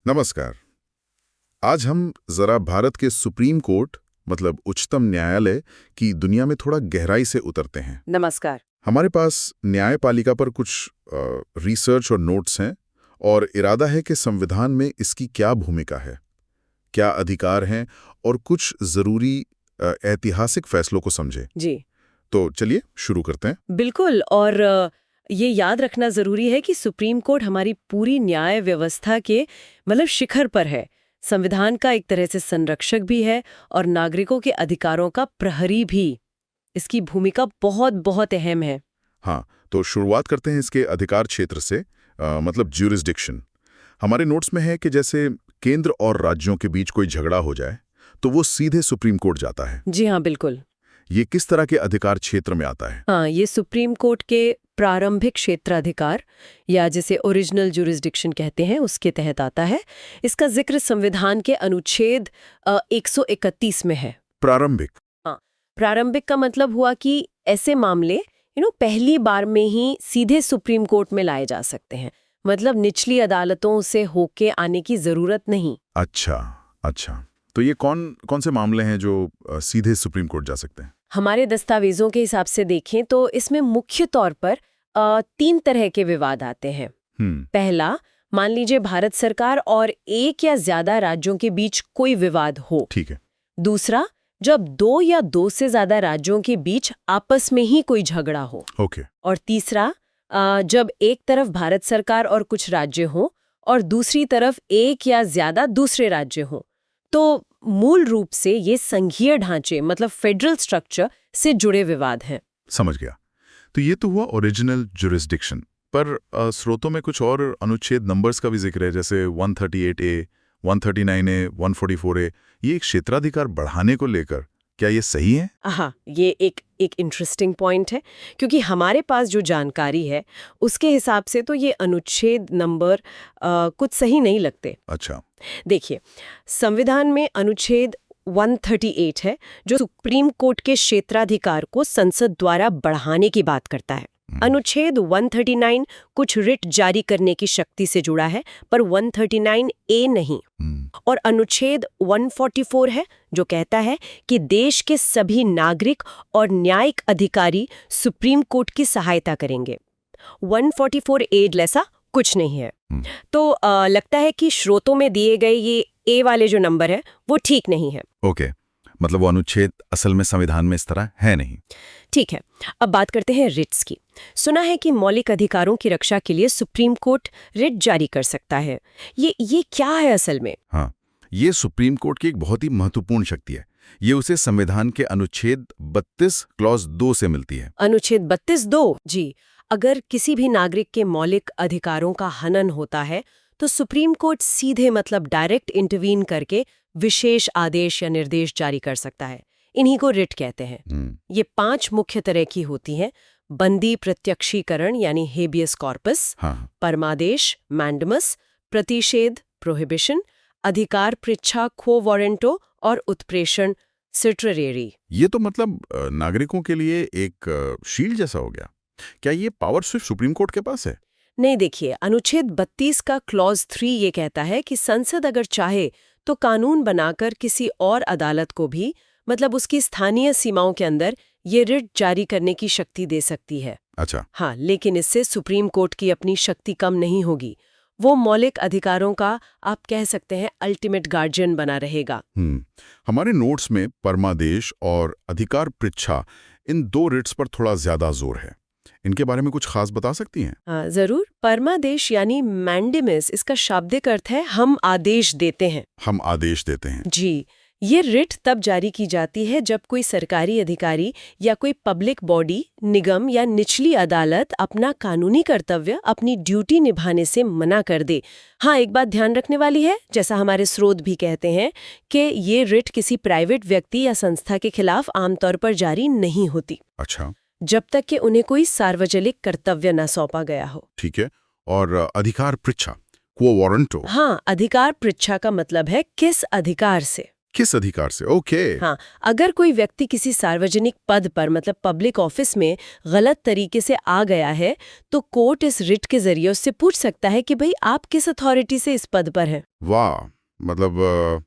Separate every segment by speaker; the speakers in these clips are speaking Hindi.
Speaker 1: नमस्कार। आज हम जरा भारत के सुप्रीम कोर्ट मतलब उच्चतम न्यायालय की दुनिया में थोड़ा गहराई से उतरते हैं।
Speaker 2: नमस्कार।
Speaker 1: हमारे पास न्यायपालिका पर कुछ रिसर्च और नोट्स हैं और इरादा है कि संविधान में इसकी क्या भूमिका है, क्या अधिकार हैं और कुछ जरूरी ऐतिहासिक फैसलों को समझे।
Speaker 2: जी
Speaker 1: तो चलिए शुरू करते हैं।
Speaker 2: बिल्कुल। और ये याद रखना जरूरी है कि सुप्रीम कोर्ट हमारी पूरी न्याय व्यवस्था के शिखर पर है। संविधान का एक तरह से संरक्षक भी है और नागरिकों के अधिकारों का प्रहरी भी। इसकी भूमिका बहुत बहुत अहम है।
Speaker 1: हाँ, तो शुरुआत करते हैं इसके अधिकार क्षेत्र से, मतलब ज्यूरिसडिक्शन। हमारे नोट्स में है कि जैसे केंद्र और राज्यों के बीच कोई झगड़ा हो जाए तो वो सीधे सुप्रीम कोर्ट जाता है।
Speaker 2: जी हाँ, बिल्कुल।
Speaker 1: ये किस तरह के अधिकार क्षेत्र में आता है?
Speaker 2: हाँ, ये सुप्रीम कोर्ट के प्रारंभिक क्षेत्राधिकार या जिसे ओरिजिनल ज्यूरिसडिक्शन कहते हैं उसके तहत आता है। इसका जिक्र संविधान के अनुच्छेद 131 में है।
Speaker 1: प्रारंभिक?
Speaker 2: हाँ, प्रारंभिक का मतलब हुआ कि ऐसे मामले पहली बार में ही सीधे सुप्रीम कोर्ट में लाए जा सकते हैं। मतलब निचली अदालतों से होके आने की जरूरत नहीं।
Speaker 1: अच्छा। तो ये कौन कौन से मामले हैं जो सीधे सुप्रीम कोर्ट जा सकते हैं?
Speaker 2: हमारे दस्तावेजों के हिसाब से देखें तो इसमें मुख्य तौर पर 3 तरह के विवाद आते हैं। पहला, मान लीजिए भारत सरकार और एक या ज्यादा राज्यों के बीच कोई विवाद हो।
Speaker 1: ठीक है।
Speaker 2: दूसरा, जब 2 या 2 से ज्यादा राज्यों के बीच आपस में ही कोई झगड़ा हो।
Speaker 1: ओके।
Speaker 2: और तीसरा, जब एक तरफ भारत सरकार और कुछ राज्य हों और दूसरी तरफ एक या ज्यादा दूसरे राज्य हों। तो मूल रूप से ये संघीय ढांचे मतलब फेडरल स्ट्रक्चर से जुड़े विवाद हैं।
Speaker 1: समझ गया। तो ये तो हुआ ओरिजिनल ज्यूरिसडिक्शन, पर स्रोतों में कुछ और अनुच्छेद नंबर्स का भी जिक्र है, जैसे 138A, 139A, 144A। ये एक क्षेत्राधिकार बढ़ाने को लेकर क्या ये सही है?
Speaker 2: हाँ, ये एक इंटरेस्टिंग पॉइंट है, क्योंकि हमारे पास जो जानकारी है उसके हिसाब से तो ये अनुच्छेद नंबर कुछ सही नहीं लगते।
Speaker 1: अच्छा।
Speaker 2: देखिए, संविधान में अनुच्छेद 138 है जो सुप्रीम कोर्ट के क्षेत्राधिकार को संसद द्वारा बढ़ाने की बात करता है। अनुच्छेद 139 कुछ रिट जारी करने की शक्ति से जुड़ा है, पर 139A नहीं। और अनुच्छेद 144 है जो कहता है कि देश के सभी नागरिक और न्यायिक अधिकारी सुप्रीम कोर्ट की सहायता करेंगे। 144A जैसा कुछ नहीं है। तो लगता है कि स्रोतों में दिए गए ये ए वाले जो नंबर है वो ठीक नहीं है।
Speaker 1: ओके, मतलब वो अनुच्छेद असल में संविधान में इस तरह है नहीं।
Speaker 2: ठीक है, अब बात करते हैं रिट्स की। सुना है कि मौलिक अधिकारों की रक्षा के लिए सुप्रीम कोर्ट रिट जारी कर सकता है। ये क्या है असल में?
Speaker 1: हाँ, ये सुप्रीम कोर्ट की एक बहुत ही महत्वपूर्ण शक्ति है। ये उसे संविधान के अनुच्छेद 32 क्लॉज 2 से मिलती है।
Speaker 2: अनुच्छेद 32(2)? जी। अगर किसी भी नागरिक के मौलिक अधिकारों का हनन होता है तो सुप्रीम कोर्ट सीधे मतलब डायरेक्ट इंटरवीन करके विशेष आदेश या निर्देश जारी कर सकता है। इन्हीं को रिट कहते हैं। ये 5 मुख्य तरह की होती हैं: बंदी प्रत्यक्षीकरण यानी हेबियस कॉर्पस, परमादेश मैंडमस, प्रतिषेध प्रोहिबिशन, अधिकार पृच्छा क्वो वारंटो और उत्प्रेषण सिट्रेरी।
Speaker 1: ये तो मतलब नागरिकों के लिए एक शील्ड जैसा हो गया। क्या ये पावर सिर्फ सुप्रीम कोर्ट के पास है?
Speaker 2: नहीं, देखिए, अनुच्छेद 32 का क्लॉज 3 ये कहता है कि संसद अगर चाहे तो कानून बनाकर किसी और अदालत को भी मतलब उसकी स्थानीय सीमाओं के अंदर ये रिट जारी करने की शक्ति दे सकती है।
Speaker 1: अच्छा।
Speaker 2: हाँ, लेकिन इससे सुप्रीम कोर्ट की अपनी शक्ति कम नहीं होगी। वो मौलिक अधिकारों का आप कह सकते हैं अल्टीमेट गार्जियन बना रहेगा।
Speaker 1: हमारे नोट्स में परमादेश और अधिकार पृच्छा, इन 2 रिट्स पर थोड़ा ज्यादा जोर है। इनके बारे में कुछ खास बता सकती हैं?
Speaker 2: हाँ, जरूर। परमादेश यानी मैंडेमिस, इसका शाब्दिक अर्थ है हम आदेश देते हैं।
Speaker 1: हम आदेश देते हैं।
Speaker 2: जी। ये रिट तब जारी की जाती है जब कोई सरकारी अधिकारी या कोई पब्लिक बॉडी, निगम या निचली अदालत अपना कानूनी कर्तव्य, अपनी ड्यूटी निभाने से मना कर दे। हाँ, एक बात ध्यान रखने वाली है, जैसा हमारे स्रोत भी कहते हैं कि ये रिट किसी प्राइवेट व्यक्ति या संस्था के खिलाफ आमतौर पर जारी नहीं होती।
Speaker 1: अच्छा।
Speaker 2: जब तक कि उन्हें कोई सार्वजनिक कर्तव्य न सौंपा गया हो।
Speaker 1: ठीक है। और अधिकार पृच्छा क्वो वारंटो?
Speaker 2: हाँ, अधिकार पृच्छा का मतलब है किस अधिकार से।
Speaker 1: किस अधिकार से? ओके।
Speaker 2: हाँ, अगर कोई व्यक्ति किसी सार्वजनिक पद पर मतलब पब्लिक ऑफिस में गलत तरीके से आ गया है तो कोर्ट इस रिट के जरिए उससे पूछ सकता है कि भाई आप किस अथॉरिटी से इस पद पर हैं।
Speaker 1: वाह, मतलब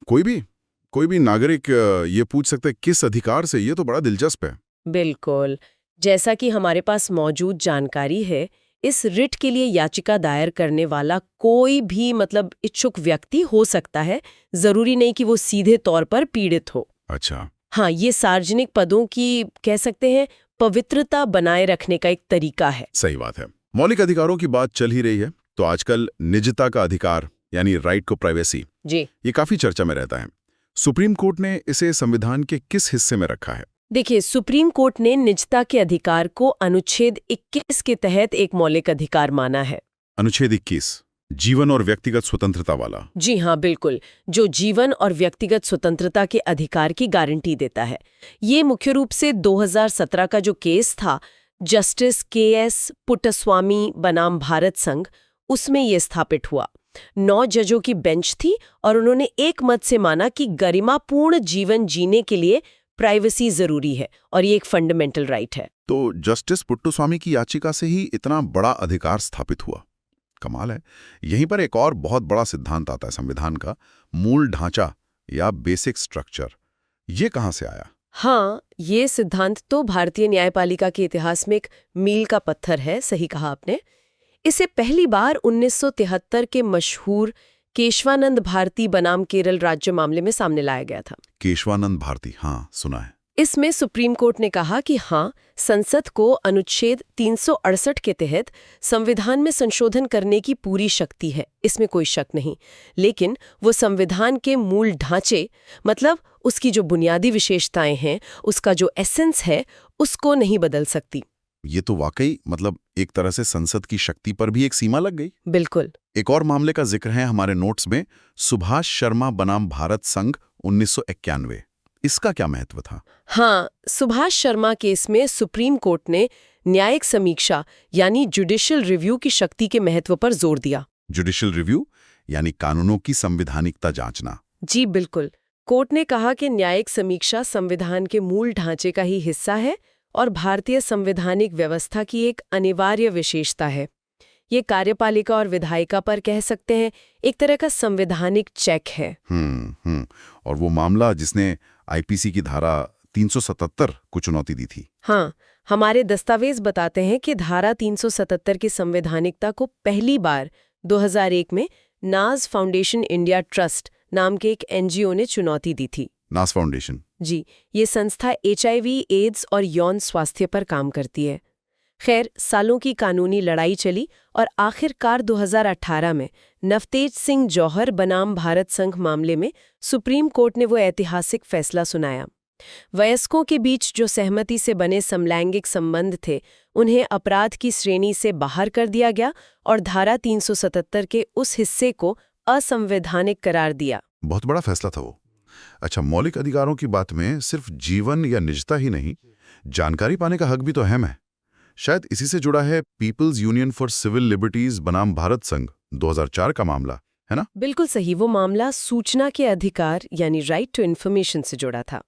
Speaker 1: कोई भी नागरिक ये पूछ सकता है किस अधिकार से? ये तो बड़ा दिलचस्प है।
Speaker 2: बिल्कुल। जैसा कि हमारे पास मौजूद जानकारी है, इस रिट के लिए याचिका दायर करने वाला कोई भी मतलब इच्छुक व्यक्ति हो सकता है, जरूरी नहीं कि वो सीधे तौर पर पीड़ित हो।
Speaker 1: अच्छा।
Speaker 2: हाँ, ये सार्वजनिक पदों की कह सकते हैं पवित्रता बनाए रखने का एक तरीका है।
Speaker 1: सही बात है। मौलिक अधिकारों की बात चल ही रही है, तो आजकल निजता का अधिकार यानी राइट टू प्राइवेसी,
Speaker 2: जी
Speaker 1: ये काफी चर्चा में रहता है। सुप्रीम कोर्ट ने इसे संविधान के किस हिस्से में रखा है?
Speaker 2: देखिए, सुप्रीम कोर्ट ने निजता के अधिकार को अनुच्छेद 21 के तहत एक मौलिक अधिकार माना है।
Speaker 1: अनुच्छेद 21, जीवन और व्यक्तिगत स्वतंत्रता वाला।
Speaker 2: जी हाँ, बिल्कुल, जो जीवन और व्यक्तिगत स्वतंत्रता के अधिकार की गारंटी देता है। ये मुख्य रूप से 2017 का जो केस था, जस्टिस के.एस. पुट्टास्वामी बनाम भारत संघ, उसमें ये स्थापित हुआ। 9 जजों की बेंच थी और उन्होंने एक मत से माना कि गरिमापूर्ण जीवन जीने के लिए प्राइवेसी जरूरी है और ये एक फंडामेंटल राइट है।
Speaker 1: तो जस्टिस पुट्टुस्वामी की याचिका से ही इतना बड़ा अधिकार स्थापित हुआ। कमाल है। यहीं पर एक और बहुत बड़ा सिद्धांत आता है संविधान का, मूल ढांचा या बेसिक स्ट्रक्चर। ये कहाँ से आया?
Speaker 2: हाँ, ये सिद्धांत तो भारतीय न्यायपालिका के इतिहास में एक मील का पत्थर है, सही कहा आपने। इसे पहली बार 1973 के मशहूर केशवानंद भारती बनाम केरल राज्य मामले में सामने लाया गया था।
Speaker 1: केशवानंद भारती, हाँ सुना है।
Speaker 2: इसमें सुप्रीम कोर्ट ने कहा कि हाँ, संसद को अनुच्छेद 368 के तहत संविधान में संशोधन करने की पूरी शक्ति है, इसमें कोई शक नहीं। लेकिन वो संविधान के मूल ढांचे मतलब उसकी जो बुनियादी विशेषताएं हैं, उसका जो एसेंस है, उसको नहीं बदल सकती।
Speaker 1: ये तो वाकई मतलब एक तरह से संसद की शक्ति पर भी एक सीमा लग गई।
Speaker 2: बिल्कुल।
Speaker 1: एक और मामले का जिक्र है हमारे नोट्स में, सुभाष शर्मा बनाम भारत संघ 1991। इसका क्या महत्व था?
Speaker 2: हाँ, सुभाष शर्मा केस में सुप्रीम कोर्ट ने न्यायिक समीक्षा यानी जुडिशियल रिव्यू की शक्ति के महत्व पर जोर दिया।
Speaker 1: जुडिशियल रिव्यू यानी कानूनों की संवैधानिकता जांचना।
Speaker 2: जी बिल्कुल। कोर्ट ने कहा कि न्यायिक समीक्षा संविधान के मूल ढांचे का ही हिस्सा है और भारतीय संवैधानिक व्यवस्था की एक अनिवार्य विशेषता है। ये कार्यपालिका और विधायिका पर कह सकते हैं एक तरह का संवैधानिक चेक है।
Speaker 1: और वो मामला जिसने आईपीसी की धारा 377 को चुनौती दी थी।
Speaker 2: हाँ, हमारे दस्तावेज बताते हैं कि धारा 377 की संवैधानिकता को पहली बार 2001 में नाज फाउंडेशन इंडिया ट्रस्ट नाम के एक एनजीओ ने चुनौती दी थी।
Speaker 1: नाज फाउंडेशन?
Speaker 2: जी, ये संस्था HIV, एड्स और यौन स्वास्थ्य पर काम करती है। खैर, सालों की कानूनी लड़ाई चली और आखिरकार 2018 में नवतेज सिंह जौहर बनाम भारत संघ मामले में सुप्रीम कोर्ट ने वो ऐतिहासिक फैसला सुनाया। वयस्कों के बीच जो सहमति से बने समलैंगिक संबंध थे, उन्हें अपराध की श्रेणी से बाहर कर दिया गया और धारा 377 के उस हिस्से को असंवैधानिक करार दिया।
Speaker 1: बहुत बड़ा फैसला था वो। अच्छा, मौलिक अधिकारों की बात में सिर्फ जीवन या निजता ही नहीं, जानकारी पाने का हक भी तो अहम है। शायद इसी से जुड़ा है people's union for civil liberties बनाम भारत संघ 2004 का मामला, है ना?
Speaker 2: बिल्कुल सही। वो मामला सूचना के अधिकार यानी राइट टू इन्फॉर्मेशन से जुड़ा था।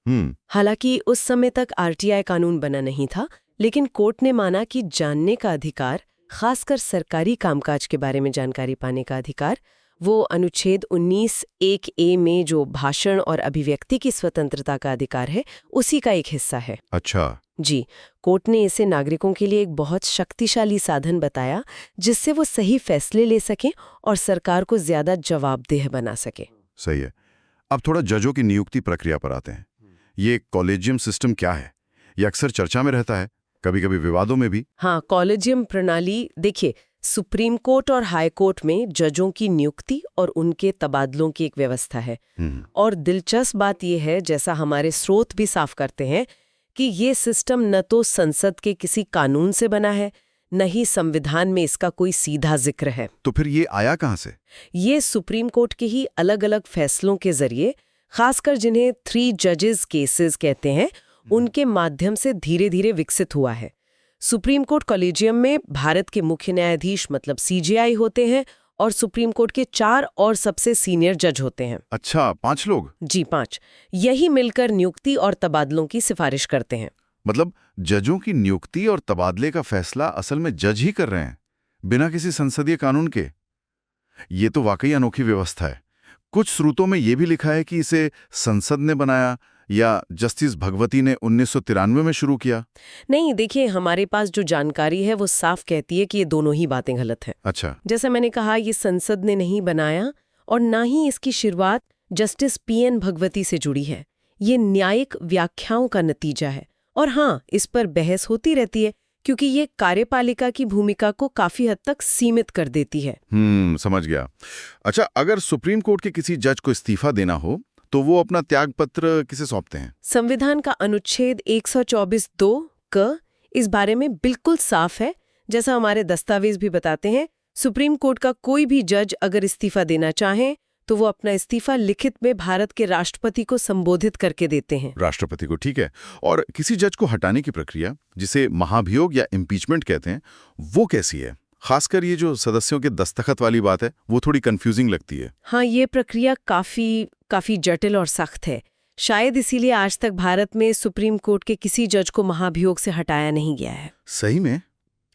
Speaker 2: हालांकि उस समय तक RTI कानून बना नहीं था, लेकिन कोर्ट ने माना कि जानने का अधिकार, खासकर सरकारी कामकाज के बारे में जानकारी पाने का अधिकार, वो अनुच्छेद 19(1)(a) में जो भाषण और अभिव्यक्ति की स्वतंत्रता का अधिकार है, उसी का एक हिस्सा है।
Speaker 1: अच्छा।
Speaker 2: जी, कोर्ट ने इसे नागरिकों के लिए एक बहुत शक्तिशाली साधन बताया, जिससे वो सही फैसले ले सकें और सरकार को ज्यादा जवाबदेह बना सके।
Speaker 1: सही है। अब थोड़ा जजों की नियुक्ति प्रक्रिया पर आते हैं। ये कॉलेजियम सिस्टम क्या है? ये अक्सर चर्चा में रहता है, कभी-कभी विवादों में भी।
Speaker 2: हाँ, कॉलेजियम प्रणाली, देखिए, सुप्रीम कोर्ट और हाई कोर्ट में जजों की नियुक्ति और उनके तबादलों की एक व्यवस्था है। और दिलचस्प बात यह है, जैसा हमारे स्रोत भी साफ करते हैं, कि ये सिस्टम न तो संसद के किसी कानून से बना है, न ही संविधान में इसका कोई सीधा जिक्र है।
Speaker 1: तो फिर ये आया कहाँ से?
Speaker 2: ये सुप्रीम कोर्ट के ही अलग-अलग फैसलों के जरिए, खासकर जिन्हें 3 जजेस केसेस कहते हैं, उनके माध्यम से धीरे-धीरे विकसित हुआ है। सुप्रीम कोर्ट कॉलेजियम में भारत के मुख्य न्यायाधीश मतलब CJI होते हैं और सुप्रीम कोर्ट के 4 और सबसे सीनियर जज होते हैं।
Speaker 1: अच्छा, 5 लोग?
Speaker 2: जी 5। यही मिलकर नियुक्ति और तबादलों की सिफारिश करते हैं।
Speaker 1: मतलब जजों की नियुक्ति और तबादले का फैसला असल में जज ही कर रहे हैं, बिना किसी संसदीय कानून के। ये तो वाकई अनोखी व्यवस्था है। कुछ स्रोतों में ये भी लिखा है कि इसे संसद ने बनाया या जस्टिस भगवती ने 1993 में शुरू किया।
Speaker 2: नहीं, देखिए, हमारे पास जो जानकारी है वो साफ कहती है कि ये दोनों ही बातें गलत हैं।
Speaker 1: अच्छा।
Speaker 2: जैसा मैंने कहा, ये संसद ने नहीं बनाया और ना ही इसकी शुरुआत जस्टिस पीएन भगवती से जुड़ी है। ये न्यायिक व्याख्याओं का नतीजा है। और हाँ, इस पर बहस होती रहती है क्योंकि ये कार्यपालिका की भूमिका को काफी हद तक सीमित कर देती है।
Speaker 1: समझ गया। अच्छा, अगर सुप्रीम कोर्ट के किसी जज को इस्तीफा देना हो तो वो अपना त्याग पत्र किसे सौंपते हैं?
Speaker 2: संविधान का अनुच्छेद 124(2) क इस बारे में बिल्कुल साफ है। जैसा हमारे दस्तावेज भी बताते हैं, सुप्रीम कोर्ट का कोई भी जज अगर इस्तीफा देना चाहे तो वो अपना इस्तीफा लिखित में भारत के राष्ट्रपति को संबोधित करके देते हैं।
Speaker 1: राष्ट्रपति को, ठीक है। और किसी जज को हटाने की प्रक्रिया, जिसे महाभियोग या इम्पीचमेंट कहते हैं, वो कैसी है? खासकर ये जो सदस्यों के दस्तखत वाली बात है, वो थोड़ी कंफ्यूजिंग लगती है।
Speaker 2: हाँ, ये प्रक्रिया काफी जटिल और सख्त है। शायद इसीलिए आज तक भारत में सुप्रीम कोर्ट के किसी जज को महाभियोग से हटाया नहीं गया है।
Speaker 1: सही में?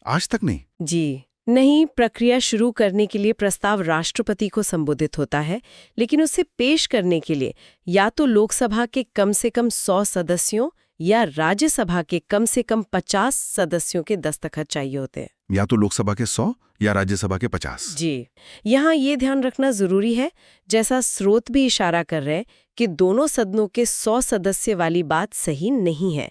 Speaker 1: आज तक नहीं?
Speaker 2: जी नहीं। प्रक्रिया शुरू करने के लिए प्रस्ताव राष्ट्रपति को संबोधित होता है, लेकिन उसे पेश करने के लिए या तो लोकसभा के कम से कम 100 सदस्यों या राज्यसभा के कम से कम 50 सदस्यों के दस्तखत चाहिए होते हैं।
Speaker 1: या तो लोकसभा के 100 या राज्यसभा के 50।
Speaker 2: जी, यहाँ ये ध्यान रखना जरूरी है, जैसा स्रोत भी इशारा कर रहे हैं, कि दोनों सदनों के 100 सदस्य वाली बात सही नहीं है।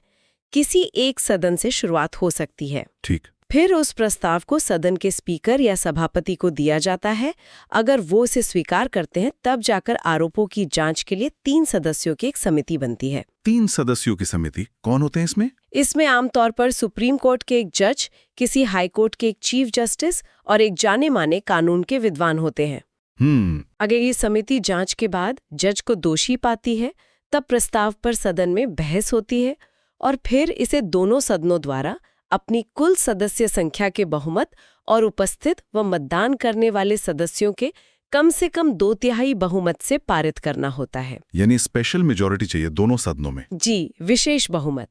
Speaker 2: किसी एक सदन से शुरुआत हो सकती है।
Speaker 1: ठीक।
Speaker 2: फिर उस प्रस्ताव को सदन के स्पीकर या सभापति को दिया जाता है। अगर वो उसे स्वीकार करते हैं, तब जाकर आरोपों की जांच के लिए 3 सदस्यों की एक समिति बनती है।
Speaker 1: 3 सदस्यों की समिति? कौन होते हैं इसमें?
Speaker 2: इसमें आमतौर पर सुप्रीम कोर्ट के एक जज, किसी हाई कोर्ट के एक चीफ जस्टिस और एक जाने माने कानून के विद्वान होते हैं। अगर ये समिति जांच के बाद जज को दोषी पाती है, तब प्रस्ताव पर सदन में बहस होती है और फिर इसे दोनों सदनों द्वारा अपनी कुल सदस्य संख्या के बहुमत और उपस्थित व मतदान करने वाले सदस्यों के कम से कम 2/3 बहुमत से पारित करना होता है।
Speaker 1: यानी स्पेशल मेजॉरिटी चाहिए दोनों सदनों में? जी,
Speaker 2: विशेष बहुमत।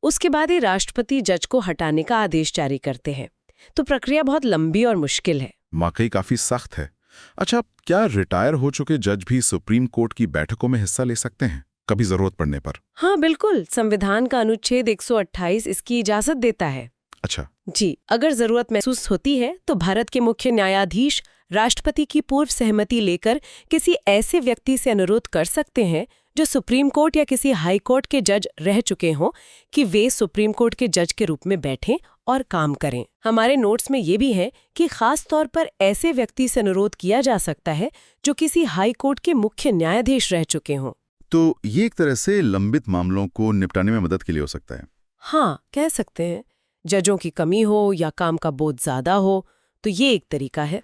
Speaker 2: उसके बाद ही राष्ट्रपति जज को हटाने का आदेश जारी करते हैं। तो प्रक्रिया बहुत लंबी और मुश्किल है।
Speaker 1: वाकई काफी सख्त है। अच्छा, क्या रिटायर हो चुके जज भी सुप्रीम कोर्ट की बैठकों में हिस्सा ले सकते हैं कभी जरूरत पड़ने पर?
Speaker 2: हाँ बिल्कुल, संविधान का अनुच्छेद 128 इसकी इजाजत देता है।
Speaker 1: अच्छा
Speaker 2: जी, अगर जरूरत महसूस होती है तो भारत के मुख्य न्यायाधीश राष्ट्रपति की पूर्व सहमति लेकर किसी ऐसे व्यक्ति से अनुरोध कर सकते हैं जो सुप्रीम कोर्ट या किसी हाई कोर्ट के जज रह चुके हों कि वे सुप्रीम कोर्ट के जज के रूप में बैठें और काम करें। हमारे नोट्स में ये भी है कि खास तौर पर ऐसे व्यक्ति से अनुरोध किया जा सकता है जो किसी हाई कोर्ट के मुख्य न्यायाधीश रह चुके हों।
Speaker 1: तो ये एक तरह से लंबित मामलों को निपटाने में मदद के लिए हो सकता है।
Speaker 2: हाँ, कह सकते हैं। जजों की कमी हो या काम का बोझ ज्यादा हो तो ये एक तरीका है।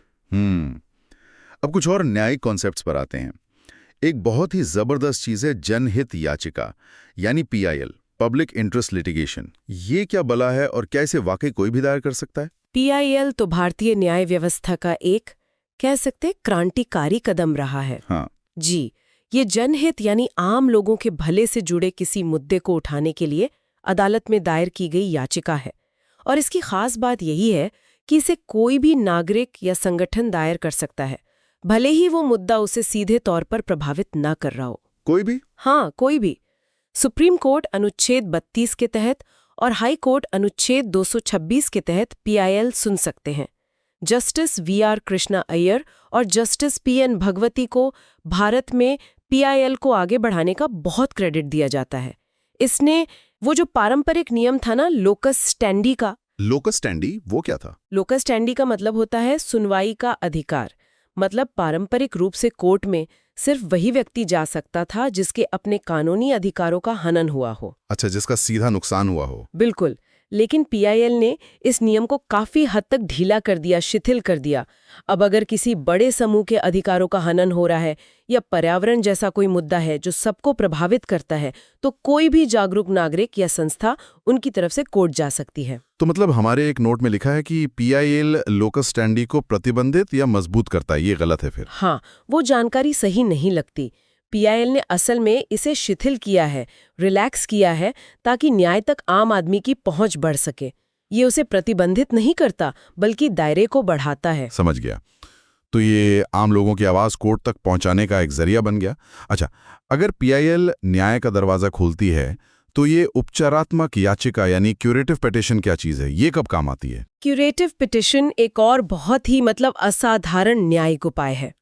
Speaker 1: अब कुछ और न्यायिक कॉन्सेप्ट्स पर आते हैं। एक बहुत ही जबरदस्त चीज है जनहित याचिका, यानी PIL, पब्लिक इंटरेस्ट लिटिगेशन। ये क्या बला है और क्या इसे वाकई कोई भी दायर कर सकता है?
Speaker 2: PIL तो भारतीय न्याय व्यवस्था का एक, कह सकते, क्रांतिकारी कदम रहा है।
Speaker 1: हाँ
Speaker 2: जी, ये जनहित यानी आम लोगों के भले से जुड़े किसी मुद्दे को उठाने के लिए अदालत में दायर की गई याचिका है। और इसकी खास बात यही है कि इसे कोई भी नागरिक या संगठन दायर कर सकता है, भले ही वो मुद्दा उसे सीधे तौर पर प्रभावित न कर रहा हो।
Speaker 1: कोई भी?
Speaker 2: हाँ, कोई भी। सुप्रीम कोर्ट अनुच्छेद 32 के तहत और हाई कोर्ट अनुच्छेद 226 के तहत PIL सुन सकते हैं। जस्टिस VR कृष्णा अय्यर और जस्टिस PN भगवती को भारत में PIL को आगे बढ़ाने का बहुत क्रेडिट दिया जाता है। इसने वो जो पारंपरिक नियम था ना, लोकस स्टैंडी का।
Speaker 1: लोकस स्टैंडी वो क्या था?
Speaker 2: लोकस स्टैंडी का मतलब होता है सुनवाई का अधिकार। मतलब पारंपरिक रूप से कोर्ट में सिर्फ वही व्यक्ति जा सकता था जिसके अपने कानूनी अधिकारों का हनन हुआ हो।
Speaker 1: अच्छा, जिसका सीधा नुकसान हुआ हो।
Speaker 2: बिल्कुल। लेकिन पीआईएल ने इस नियम को काफी हद तक ढीला कर दिया, शिथिल कर दिया। अब अगर किसी बड़े समूह के अधिकारों का हनन हो रहा है या पर्यावरण जैसा कोई मुद्दा है जो सबको प्रभावित करता है, तो कोई भी जागरूक नागरिक या संस्था उनकी तरफ से कोर्ट जा सकती है।
Speaker 3: तो मतलब हमारे एक नोट में लिखा है कि पीआईएल लोकस स्टैंडी को प्रतिबंधित या मजबूत करता है, ये गलत है फिर?
Speaker 2: हाँ, वो जानकारी सही नहीं लगती। पीआईएल ने असल में इसे शिथिल किया है, रिलैक्स किया है, ताकि न्याय तक आम आदमी की पहुंच बढ़ सके। ये उसे प्रतिबंधित नहीं करता, बल्कि दायरे को बढ़ाता है।
Speaker 3: समझ गया। तो ये आम लोगों की आवाज कोर्ट तक पहुंचाने का एक जरिया बन गया। अच्छा, अगर पीआईएल न्याय का दरवाजा खोलती है तो ये उपचारात्मक याचिका यानी क्यूरेटिव पिटीशन क्या चीज है, ये कब काम आती है?
Speaker 2: क्यूरेटिव पिटीशन एक और बहुत ही असाधारण न्यायिक उपाय है।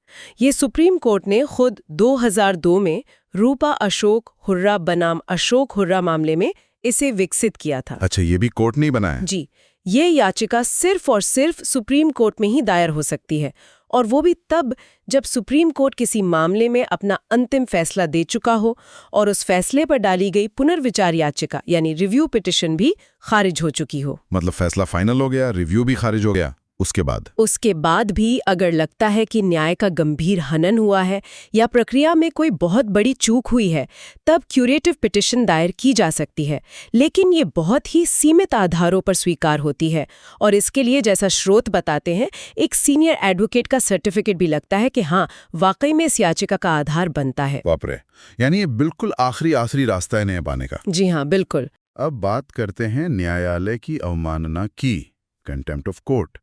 Speaker 2: ये सुप्रीम कोर्ट ने खुद 2002 में रूपा अशोक हुर्रा बनाम अशोक हुर्रा मामले में इसे विकसित किया था।
Speaker 3: अच्छा, ये भी कोर्ट नहीं बनाया?
Speaker 2: जी, ये याचिका सिर्फ और सिर्फ सुप्रीम कोर्ट में ही दायर हो सकती है, और वो भी तब जब सुप्रीम कोर्ट किसी मामले में अपना अंतिम फैसला दे चुका हो और उस फैसले पर डाली गई पुनर्विचार याचिका यानी रिव्यू पिटीशन भी खारिज हो चुकी हो।
Speaker 3: मतलब फैसला फाइनल हो गया, रिव्यू भी खारिज हो गया, उसके बाद
Speaker 2: भी अगर लगता है कि न्याय का गंभीर हनन हुआ है या प्रक्रिया में कोई बहुत बड़ी चूक हुई है, तब क्यूरेटिव पिटीशन दायर की जा सकती है। लेकिन ये बहुत ही सीमित आधारों पर स्वीकार होती है, और इसके लिए जैसा स्रोत बताते हैं, एक सीनियर एडवोकेट का सर्टिफिकेट भी लगता है कि हाँ, वाकई में इस याचिका का आधार बनता है।
Speaker 3: बाप रे, यानी ये बिल्कुल आखिरी रास्ता है न्याय पाने का।
Speaker 2: जी हाँ, बिल्कुल।
Speaker 3: अब बात करते हैं न्यायालय की अवमानना की, कंटेम्प्ट ऑफ कोर्ट।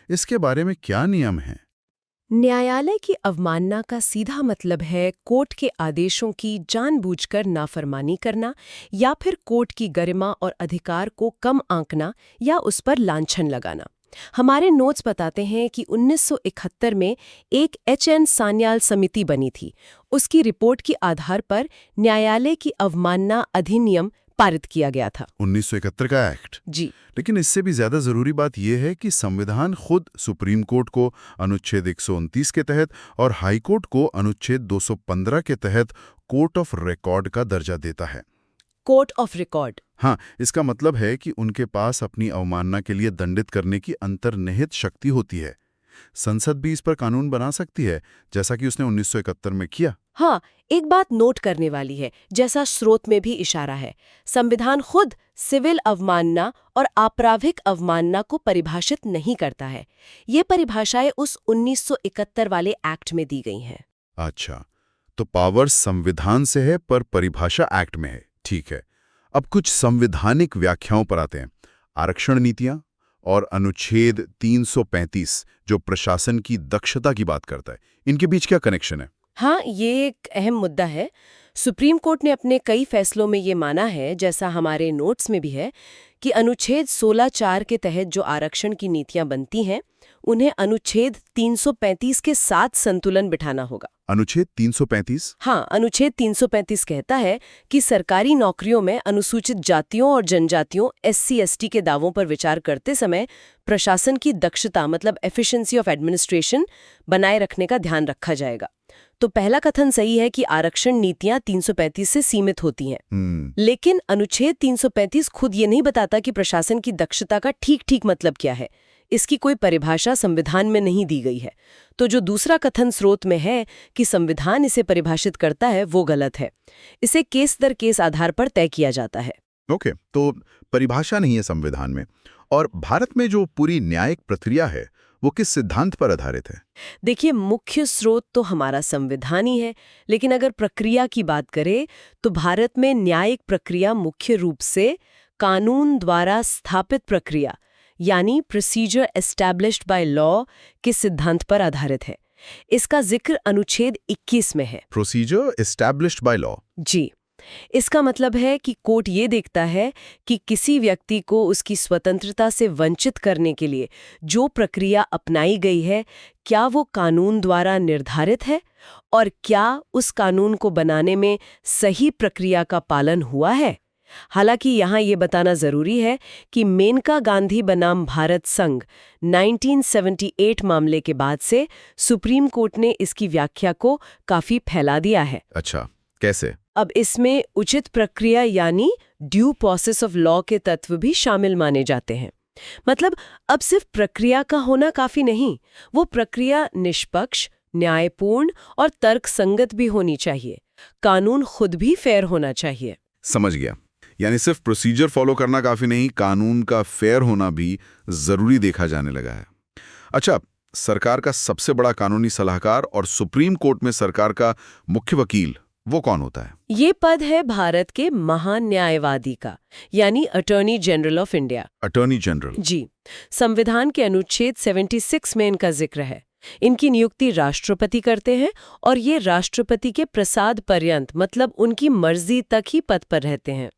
Speaker 3: इसके बारे में क्या नियम है?
Speaker 2: न्यायालय की अवमानना का सीधा मतलब है कोर्ट के आदेशों की जानबूझकर नाफरमानी करना या फिर कोर्ट की गरिमा और अधिकार को कम आंकना या उस पर लांछन लगाना। हमारे नोट्स बताते हैं कि 1971 में एक एच.एन. सान्याल समिति बनी थी। उसकी रिपोर्ट के आधार पर न्यायालय की अवमानना अधिनियम पारित किया गया था।
Speaker 3: 1971 का एक्ट?
Speaker 2: जी।
Speaker 3: लेकिन इससे भी ज्यादा जरूरी बात यह है कि संविधान खुद सुप्रीम कोर्ट को अनुच्छेद 129 के तहत और हाई कोर्ट को अनुच्छेद 215 के तहत कोर्ट ऑफ रिकॉर्ड का दर्जा देता है।
Speaker 2: Court of record?
Speaker 3: हाँ, इसका मतलब है कि उनके पास अपनी अवमानना के लिए दंडित करने की अंतर्निहित शक्ति होती है। संसद भी इस पर कानून बना सकती है, जैसा कि उसने 1971 में किया।
Speaker 2: हाँ, एक बात नोट करने वाली है, जैसा स्रोत में भी इशारा है, संविधान खुद सिविल अवमानना और आपराधिक अवमानना को परिभाषित नहीं करता है। ये परिभाषाएं उस 1971 वाले एक्ट में दी गई हैं।
Speaker 3: अच्छा, तो पावर संविधान से है पर परिभाषा एक्ट में है। ठीक है, अब कुछ संवैधानिक व्याख्याओं पर आते हैं। आरक्षण नीतियां और अनुच्छेद 335 जो प्रशासन की दक्षता की बात करता है, इनके बीच क्या कनेक्शन है?
Speaker 2: हाँ, ये एक अहम मुद्दा है। सुप्रीम कोर्ट ने अपने कई फैसलों में ये माना है, जैसा हमारे नोट्स में भी है, कि अनुच्छेद 16(4) के तहत जो आरक्षण की नीतियां बनती हैं, उन्हें अनुच्छेद 335 के साथ संतुलन बिठाना होगा।
Speaker 3: अनुच्छेद 335?
Speaker 2: हाँ, अनुच्छेद 335 कहता है कि सरकारी नौकरियों में अनुसूचित जातियों और जनजातियों SC/ST के दावों पर विचार करते समय प्रशासन की दक्षता मतलब एफिशिएंसी ऑफ एडमिनिस्ट्रेशन बनाए रखने का ध्यान रखा जाएगा। तो पहला कथन सही है कि आरक्षण नीतियां 335 से सीमित होती हैं। लेकिन अनुच्छेद 335 खुद ये नहीं बताता कि प्रशासन की दक्षता का ठीक मतलब क्या है। इसकी कोई परिभाषा संविधान में नहीं दी गई है। तो जो दूसरा कथन स्रोत में है कि संविधान इसे परिभाषित करता है, वो गलत है। इसे केस दर केस आधार पर तय किया जाता है।
Speaker 3: ओके, तो परिभाषा नहीं है संविधान में। और भारत में जो पूरी न्यायिक प्रक्रिया है, वो किस सिद्धांत पर आधारित है?
Speaker 2: देखिए, मुख्य स्रोत तो हमारा संविधान ही है, लेकिन अगर प्रक्रिया की बात करें तो भारत में न्यायिक प्रक्रिया मुख्य रूप से कानून द्वारा स्थापित प्रक्रिया यानी प्रोसीजर एस्टैब्लिश्ड बाय लॉ के सिद्धांत पर आधारित है। इसका जिक्र अनुच्छेद 21 में है।
Speaker 3: Procedure established by law?
Speaker 2: जी। इसका मतलब है कि कोर्ट ये देखता है कि किसी व्यक्ति को उसकी स्वतंत्रता से वंचित करने के लिए जो प्रक्रिया अपनाई गई है, क्या वो कानून द्वारा निर्धारित है और क्या उस कानून को बनाने में सही प्रक्रिया का पालन हुआ है। हालांकि यहाँ ये बताना जरूरी है कि मेनका गांधी बनाम भारत संघ 1978 मामले के बाद से सुप्रीम कोर्ट ने इसकी व्याख्या को काफी फैला दिया है।
Speaker 3: अच्छा, कैसे?
Speaker 2: अब इसमें उचित प्रक्रिया यानी ड्यू प्रोसेस ऑफ लॉ के तत्व भी शामिल माने जाते हैं। मतलब अब सिर्फ प्रक्रिया का होना काफी नहीं, वो प्रक्रिया निष्पक्ष, न्यायपूर्ण और तर्कसंगत भी होनी चाहिए। कानून खुद भी फेयर होना चाहिए।
Speaker 3: समझ गया। यानी सिर्फ प्रोसीजर फॉलो करना काफी नहीं, कानून का फेयर होना भी जरूरी देखा जाने लगा है। अच्छा, सरकार का सबसे बड़ा कानूनी सलाहकार और सुप्रीम कोर्ट में सरकार का मुख्य वकील वो कौन होता है?
Speaker 2: ये पद है भारत के महान न्यायवादी का, यानी attorney general of India.
Speaker 3: Attorney general?
Speaker 2: जी, संविधान के अनुच्छेद 76 में इनका जिक्र है। इनकी नियुक्ति राष्ट्रपति करते हैं और ये राष्ट्रपति के प्रसाद पर्यंत, मतलब उनकी मर्जी तक ही पद पर रहते हैं।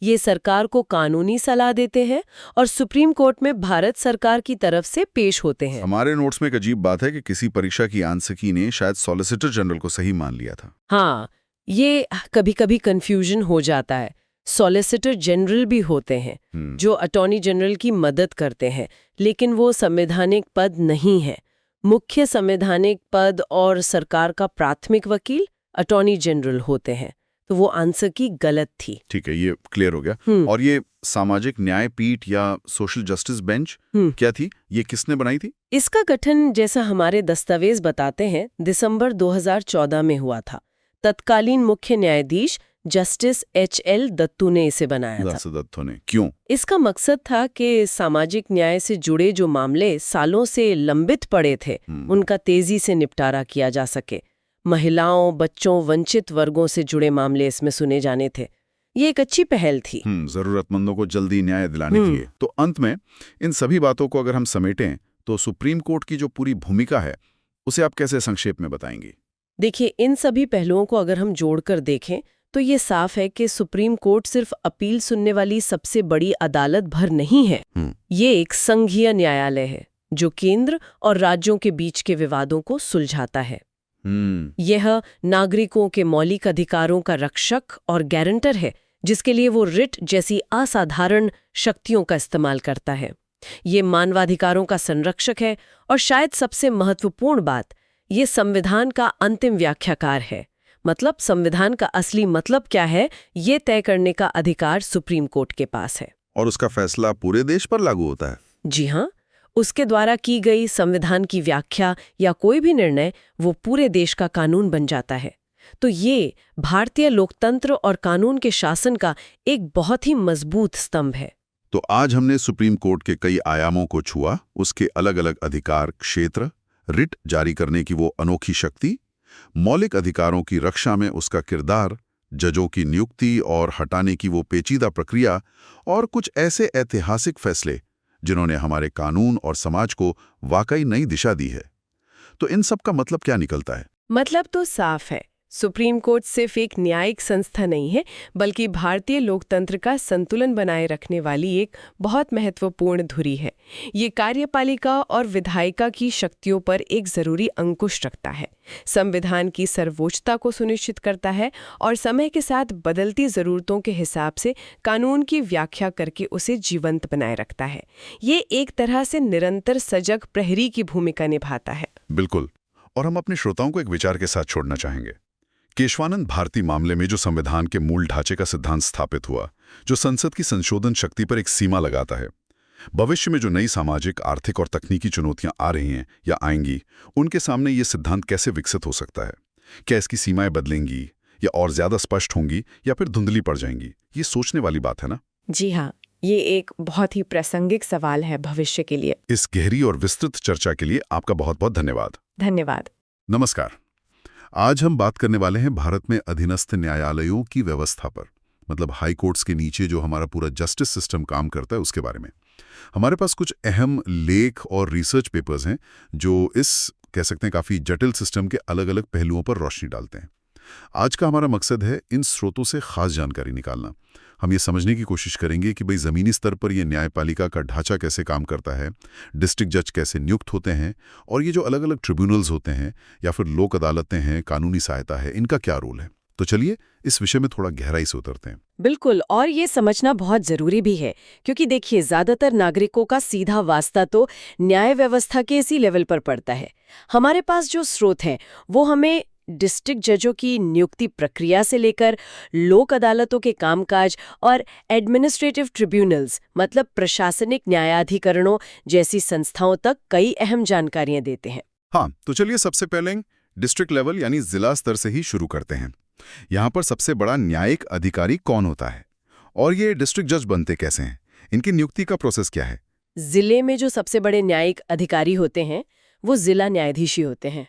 Speaker 2: ये सरकार को कानूनी सलाह देते हैं और सुप्रीम कोर्ट में भारत सरकार की तरफ से पेश होते हैं।
Speaker 3: हमारे नोट्स में एक अजीब बात है कि किसी परीक्षा की आंसकी ने शायद सॉलिसिटर जनरल को सही मान लिया था।
Speaker 2: हाँ, ये कभी कभी कंफ्यूजन हो जाता है। सॉलिसिटर जनरल भी होते हैं जो अटॉर्नी जनरल की मदद करते हैं, लेकिन वो संवैधानिक पद नहीं है। मुख्य संवैधानिक पद और सरकार का प्राथमिक वकील अटॉर्नी जनरल होते हैं। तो वो आंसर की गलत थी।
Speaker 3: ठीक है, ये क्लियर हो गया। और ये सामाजिक न्याय पीठ या सोशल जस्टिस बेंच क्या थी? ये किसने बनाई थी?
Speaker 2: इसका गठन, जैसा हमारे दस्तावेज बताते हैं, दिसंबर 2014 में हुआ था। तत्कालीन मुख्य न्यायाधीश जस्टिस HL दत्तू ने इसे बनाया था।
Speaker 3: दत्तू ने? क्यों?
Speaker 2: इसका मकसद था कि सामाजिक न्याय से जुड़े जो मामले सालों से लंबित पड़े थे, उनका तेजी से निपटारा किया जा सके। महिलाओं, बच्चों, वंचित वर्गों से जुड़े मामले इसमें सुने जाने थे। ये एक अच्छी पहल थी।
Speaker 3: जरूरतमंदों को जल्दी न्याय दिलाने के लिए। तो अंत में इन सभी बातों को अगर हम समेटें तो सुप्रीम कोर्ट की जो पूरी भूमिका है उसे आप कैसे संक्षेप में बताएंगी?
Speaker 2: देखिए, इन सभी पहलुओं को अगर हम जोड़कर देखें तो ये साफ है कि सुप्रीम कोर्ट सिर्फ अपील सुनने वाली सबसे बड़ी अदालत भर नहीं है। ये एक संघीय न्यायालय है जो केंद्र और राज्यों के बीच के विवादों को सुलझाता है। यह नागरिकों के मौलिक अधिकारों का रक्षक और गारंटर है, जिसके लिए वो रिट जैसी असाधारण शक्तियों का इस्तेमाल करता है। ये मानवाधिकारों का संरक्षक है और शायद सबसे महत्वपूर्ण बात, ये संविधान का अंतिम व्याख्याकार है। मतलब संविधान का असली मतलब क्या है, ये तय करने का अधिकार सुप्रीम कोर्ट के पास है।
Speaker 3: और उसका फैसला पूरे देश पर लागू होता है?
Speaker 2: जी हाँ, उसके द्वारा की गई संविधान की व्याख्या या कोई भी निर्णय वो पूरे देश का कानून बन जाता है। तो ये भारतीय लोकतंत्र और कानून के शासन का एक बहुत ही मजबूत स्तंभ है।
Speaker 3: तो आज हमने सुप्रीम कोर्ट के कई आयामों को छुआ, उसके अलग अलग अधिकार क्षेत्र, रिट जारी करने की वो अनोखी शक्ति, मौलिक अधिकारों की रक्षा में उसका किरदार, जजों की नियुक्ति और हटाने की वो पेचीदा प्रक्रिया, और कुछ ऐसे ऐतिहासिक फैसले जिन्होंने हमारे कानून और समाज को वाकई नई दिशा दी है। तो इन सब का मतलब क्या निकलता है?
Speaker 2: मतलब तो साफ है, सुप्रीम कोर्ट सिर्फ एक न्यायिक संस्था नहीं है, बल्कि भारतीय लोकतंत्र का संतुलन बनाए रखने वाली एक बहुत महत्वपूर्ण धुरी है। ये कार्यपालिका और विधायिका की शक्तियों पर एक जरूरी अंकुश रखता है, संविधान की सर्वोच्चता को सुनिश्चित करता है और समय के साथ बदलती जरूरतों के हिसाब से कानून की व्याख्या करके उसे जीवंत बनाए रखता है। ये एक तरह से निरंतर सजग प्रहरी की भूमिका निभाता है।
Speaker 3: बिल्कुल। और हम अपने श्रोताओं को एक विचार के साथ छोड़ना चाहेंगे। केशवानंद भारती मामले में जो संविधान के मूल ढांचे का सिद्धांत स्थापित हुआ, जो संसद की संशोधन शक्ति पर एक सीमा लगाता है, भविष्य में जो नई सामाजिक, आर्थिक और तकनीकी चुनौतियां आ रही हैं या आएंगी, उनके सामने ये सिद्धांत कैसे विकसित हो सकता है? क्या इसकी सीमाएं बदलेंगी या और ज्यादा स्पष्ट होंगी या फिर धुंधली पड़ जाएंगी? ये सोचने वाली बात है ना?
Speaker 2: जी हाँ, ये एक बहुत ही प्रासंगिक सवाल है भविष्य के लिए।
Speaker 3: इस गहरी और विस्तृत चर्चा के लिए आपका बहुत बहुत धन्यवाद।
Speaker 2: धन्यवाद।
Speaker 3: नमस्कार। आज हम बात करने वाले हैं भारत में अधीनस्थ न्यायालयों की व्यवस्था पर, मतलब हाई कोर्ट्स के नीचे जो हमारा पूरा जस्टिस सिस्टम काम करता है उसके बारे में। हमारे पास कुछ अहम लेख और रिसर्च पेपर्स हैं जो इस कह सकते हैं काफ़ी जटिल सिस्टम के अलग अलग पहलुओं पर रोशनी डालते हैं। आज का हमारा मकसद है इन स्रोतों से खास जानकारी निकालना। हम ये समझने की कोशिश करेंगे कि भाई ज़मीनी स्तर पर यह न्यायपालिका का ढांचा कैसे काम करता है, डिस्ट्रिक्ट जज कैसे नियुक्त होते हैं, और ये जो अलग अलग ट्रिब्यूनल्स होते हैं या फिर लोक अदालतें हैं, कानूनी सहायता है, इनका क्या रोल है। तो चलिए इस विषय में थोड़ा गहराई से उतरते हैं।
Speaker 2: बिल्कुल, और ये समझना बहुत जरूरी भी है, क्योंकि देखिए ज्यादातर नागरिकों का सीधा वास्ता तो न्याय व्यवस्था के इसी लेवल पर पड़ता है। हमारे पास जो स्रोत हैं वो हमें डिस्ट्रिक्ट जजों की नियुक्ति प्रक्रिया से लेकर लोक अदालतों के कामकाज और एडमिनिस्ट्रेटिव ट्रिब्यूनल्स मतलब प्रशासनिक न्यायाधिकरणों जैसी संस्थाओं तक कई अहम जानकारियां देते हैं।
Speaker 3: हाँ, तो चलिए सबसे पहले डिस्ट्रिक्ट लेवल यानी जिला स्तर से ही शुरू करते हैं। यहाँ पर सबसे बड़ा न्यायिक अधिकारी कौन होता है और ये डिस्ट्रिक्ट जज बनते कैसे हैं? इनकी नियुक्ति का प्रोसेस क्या है?
Speaker 2: जिले में जो सबसे बड़े न्यायिक अधिकारी होते हैं वो जिला न्यायाधीश ही होते हैं।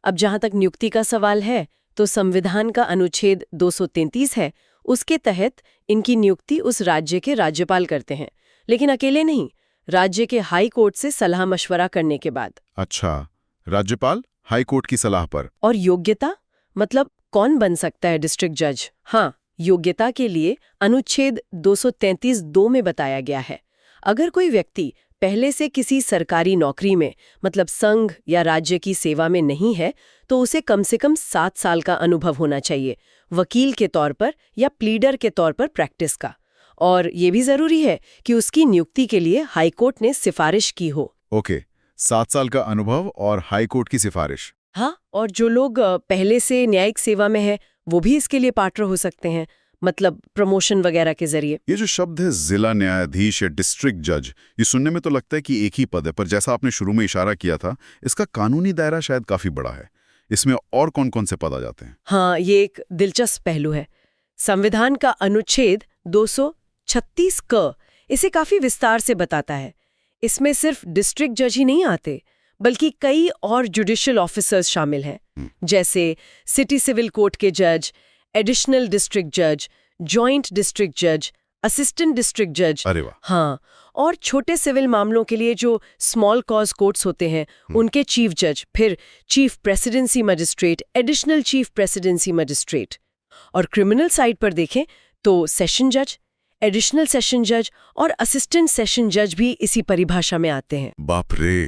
Speaker 2: अब जहां तक नियुक्ति का सवाल है तो संविधान का अनुच्छेद 233 है, उसके तहत इनकी नियुक्ति उस राज्य के राज्यपाल करते हैं, लेकिन अकेले नहीं, राज्य के हाई कोर्ट से सलाह मशवरा करने के बाद।
Speaker 3: अच्छा, राज्यपाल हाई कोर्ट की सलाह पर।
Speaker 2: और योग्यता मतलब कौन बन सकता है डिस्ट्रिक्ट जज? हाँ, योग्यता के लिए अनुच्छेद 233(2) में बताया गया है, अगर कोई व्यक्ति पहले से किसी सरकारी नौकरी में मतलब संघ या राज्य की सेवा में नहीं है तो उसे कम से कम 7 साल का अनुभव होना चाहिए, वकील के तौर पर या प्लीडर के तौर पर प्रैक्टिस का। और ये भी जरूरी है कि उसकी नियुक्ति के लिए हाईकोर्ट ने सिफारिश की हो।
Speaker 3: ओके, 7 साल का अनुभव और हाई कोर्ट की सिफारिश।
Speaker 2: हाँ, और जो लोग पहले से न्यायिक सेवा में है वो भी इसके लिए पात्र हो सकते हैं, मतलब प्रमोशन वगैरह के जरिए।
Speaker 3: ये जो शब्द है जिला न्यायाधीश या डिस्ट्रिक्ट जज, ये सुनने में तो लगता है कि एक ही पद है, पर जैसा आपने शुरू में इशारा किया था, इसका कानूनी दायरा शायद काफी बड़ा है। इसमें और कौन कौन से पद आ जाते हैं?
Speaker 2: हाँ, ये एक दिलचस्प पहलू है। संविधान का अनुच्छेद 236 क इसे काफी विस्तार से बताता है। इसमें सिर्फ डिस्ट्रिक्ट जज ही नहीं आते, बल्कि कई और जुडिशियल ऑफिसर्स शामिल हैं, जैसे सिटी सिविल कोर्ट के जज, एडिशनल डिस्ट्रिक्ट जज, जॉइंट डिस्ट्रिक्ट जज, असिस्टेंट डिस्ट्रिक्ट जज।
Speaker 3: अरे वाह।
Speaker 2: हाँ, और छोटे सिविल मामलों के लिए जो स्मॉल कॉज कोर्ट्स होते हैं उनके चीफ जज, फिर chief presidency magistrate, additional chief presidency magistrate. और क्रिमिनल साइड पर देखें तो सेशन जज, एडिशनल सेशन जज और असिस्टेंट सेशन जज भी इसी परिभाषा में आते हैं।
Speaker 3: बाप रे,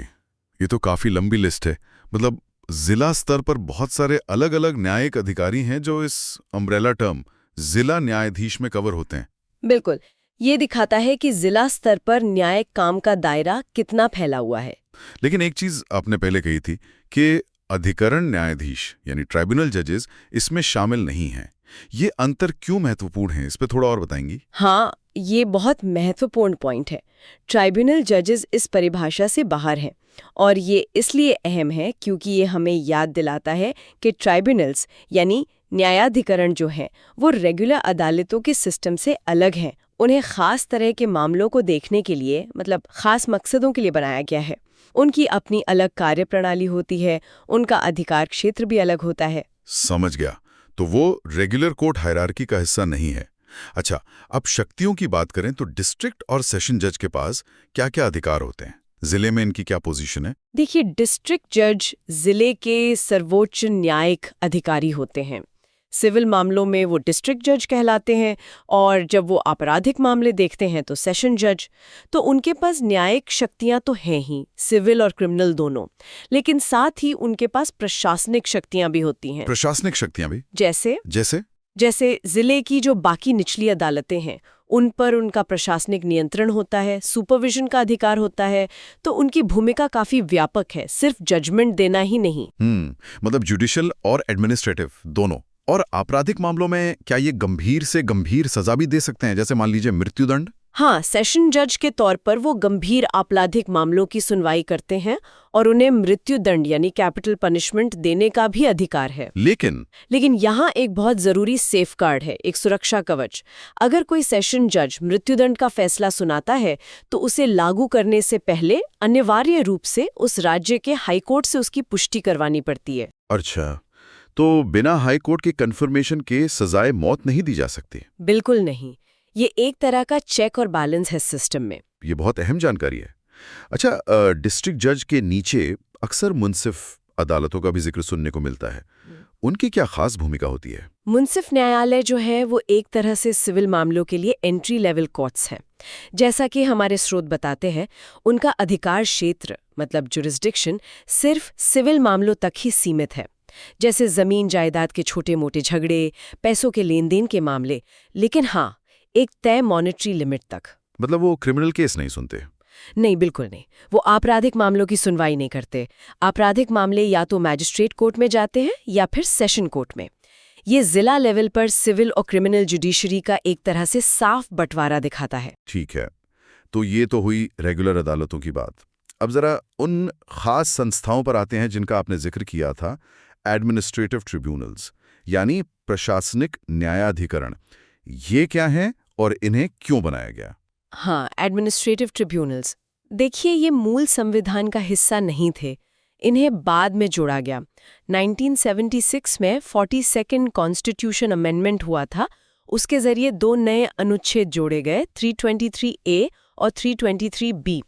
Speaker 3: ये तो काफी लंबी लिस्ट है। मतलब जिला स्तर पर बहुत सारे अलग अलग न्यायिक अधिकारी हैं जो इस अम्ब्रेला टर्म जिला न्यायाधीश में कवर होते हैं।
Speaker 2: बिल्कुल, ये दिखाता है कि जिला स्तर पर न्यायिक काम का दायरा कितना फैला हुआ है।
Speaker 3: लेकिन एक चीज आपने पहले कही थी कि अधिकरण न्यायाधीश यानी ट्राइब्यूनल जजेस इसमें शामिल नहीं हैं। ये अंतर क्यों महत्वपूर्ण है, इस पे थोड़ा और बताएंगी?
Speaker 2: हाँ, ये बहुत महत्वपूर्ण पॉइंट है। ट्राइब्यूनल जजेस इस परिभाषा से बाहर हैं, और ये इसलिए अहम है क्योंकि ये हमें याद दिलाता है कि ट्राइब्यूनल्स यानी न्यायाधिकरण जो हैं वो रेगुलर अदालतों के सिस्टम से अलग हैं। उन्हें खास तरह के मामलों को देखने के लिए मतलब खास मकसदों के लिए बनाया गया है। उनकी अपनी अलग कार्यप्रणाली होती है, उनका अधिकार क्षेत्र भी अलग होता है।
Speaker 3: समझ गया, तो वो रेगुलर कोर्ट हायरार्की का हिस्सा नहीं है। अच्छा, अब शक्तियों की बात करें तो डिस्ट्रिक्ट और सेशन जज के पास क्या-क्या अधिकार होते हैं? जिले में इनकी क्या पोजीशन है?
Speaker 2: देखिए, डिस्ट्रिक्ट जज जिले के सर्वोच्च न्यायिक अधिकारी होते हैं। सिविल मामलों में वो डिस्ट्रिक्ट जज कहलाते हैं, और जब वो आपराधिक मामले देखते हैं तो सेशन जज। तो उनके पास न्यायिक शक्तियां तो हैं ही, सिविल और क्रिमिनल दोनों, लेकिन साथ ही उनके पास प्रशासनिक शक्तियां भी होती हैं।
Speaker 3: प्रशासनिक शक्तियां भी?
Speaker 2: जैसे जिले की जो बाकी निचली अदालतें हैं उन पर उनका प्रशासनिक नियंत्रण होता है, सुपरविजन का अधिकार होता है। तो उनकी भूमिका काफी व्यापक है, सिर्फ जजमेंट देना ही नहीं।
Speaker 3: मतलब जुडिशियल और एडमिनिस्ट्रेटिव दोनों। और आपराधिक मामलों में क्या ये गंभीर से गंभीर सजा भी दे सकते हैं, जैसे मान लीजिए मृत्युदंड?
Speaker 2: हाँ, सेशन जज के तौर पर वो गंभीर आपराधिक मामलों की सुनवाई करते हैं और उन्हें मृत्युदंड यानी कैपिटल पनिशमेंट देने का भी अधिकार है। लेकिन यहाँ एक बहुत जरूरी सेफगार्ड है, एक सुरक्षा कवच। अगर कोई सेशन जज मृत्युदंड का फैसला सुनाता है तो उसे लागू करने से पहले अनिवार्य रूप से उस राज्य के हाईकोर्ट से उसकी पुष्टि करवानी पड़ती है।
Speaker 3: अच्छा, तो बिना हाईकोर्ट के कन्फर्मेशन के सजाए मौत नहीं दी जा सकती?
Speaker 2: बिल्कुल नहीं, ये एक तरह का चेक और बैलेंस है सिस्टम में।
Speaker 3: ये बहुत अहम जानकारी है। अच्छा, डिस्ट्रिक्ट जज के नीचे अक्सर मुंसिफ अदालतों का भी जिक्र सुनने को मिलता है। उनकी क्या खास भूमिका होती है?
Speaker 2: मुंसिफ न्यायालय जो है वो एक तरह से सिविल मामलों के लिए एंट्री लेवल कोर्ट्स हैं। जैसा कि हमारे स्रोत बताते हैं, उनका अधिकार क्षेत्र मतलब जुरिस्डिक्शन सिर्फ सिविल मामलों तक ही सीमित है, जैसे जमीन जायदाद के छोटे मोटे झगड़े, पैसों के लेन देन के मामले। लेकिन हाँ, एक तय मॉनेटरी लिमिट तक।
Speaker 3: मतलब वो क्रिमिनल केस नहीं सुनते?
Speaker 2: नहीं, बिल्कुल नहीं। वो आपराधिक मामलों की सुनवाई नहीं करते। आपराधिक मामले या तो मैजिस्ट्रेट कोर्ट में जाते हैं या फिर सेशन कोर्ट में। ये जिला लेवल पर सिविल और क्रिमिनल जुडिशरी का एक तरह से साफ बंटवारा दिखाता है।
Speaker 3: ठीक है, तो ये तो हुई रेगुलर अदालतों की बात। अब जरा उन खास संस्थाओं पर आते हैं जिनका आपने जिक्र किया था, एडमिनिस्ट्रेटिव ट्रिब्यूनल्स, यानी प्रशासनिक न्यायाधिकरण। ये क्या है और इन्हें क्यों बनाया गया?
Speaker 2: हाँ, एडमिनिस्ट्रेटिव ट्रिब्यूनल्स। देखिए, ये मूल संविधान का हिस्सा नहीं थे। इन्हें बाद में जोड़ा गया। 1976 में 42nd कॉन्स्टिट्यूशन अमेंडमेंट हुआ था। उसके जरिए 2 नए अनुच्छेद जोड़े गए, 323A और 323B।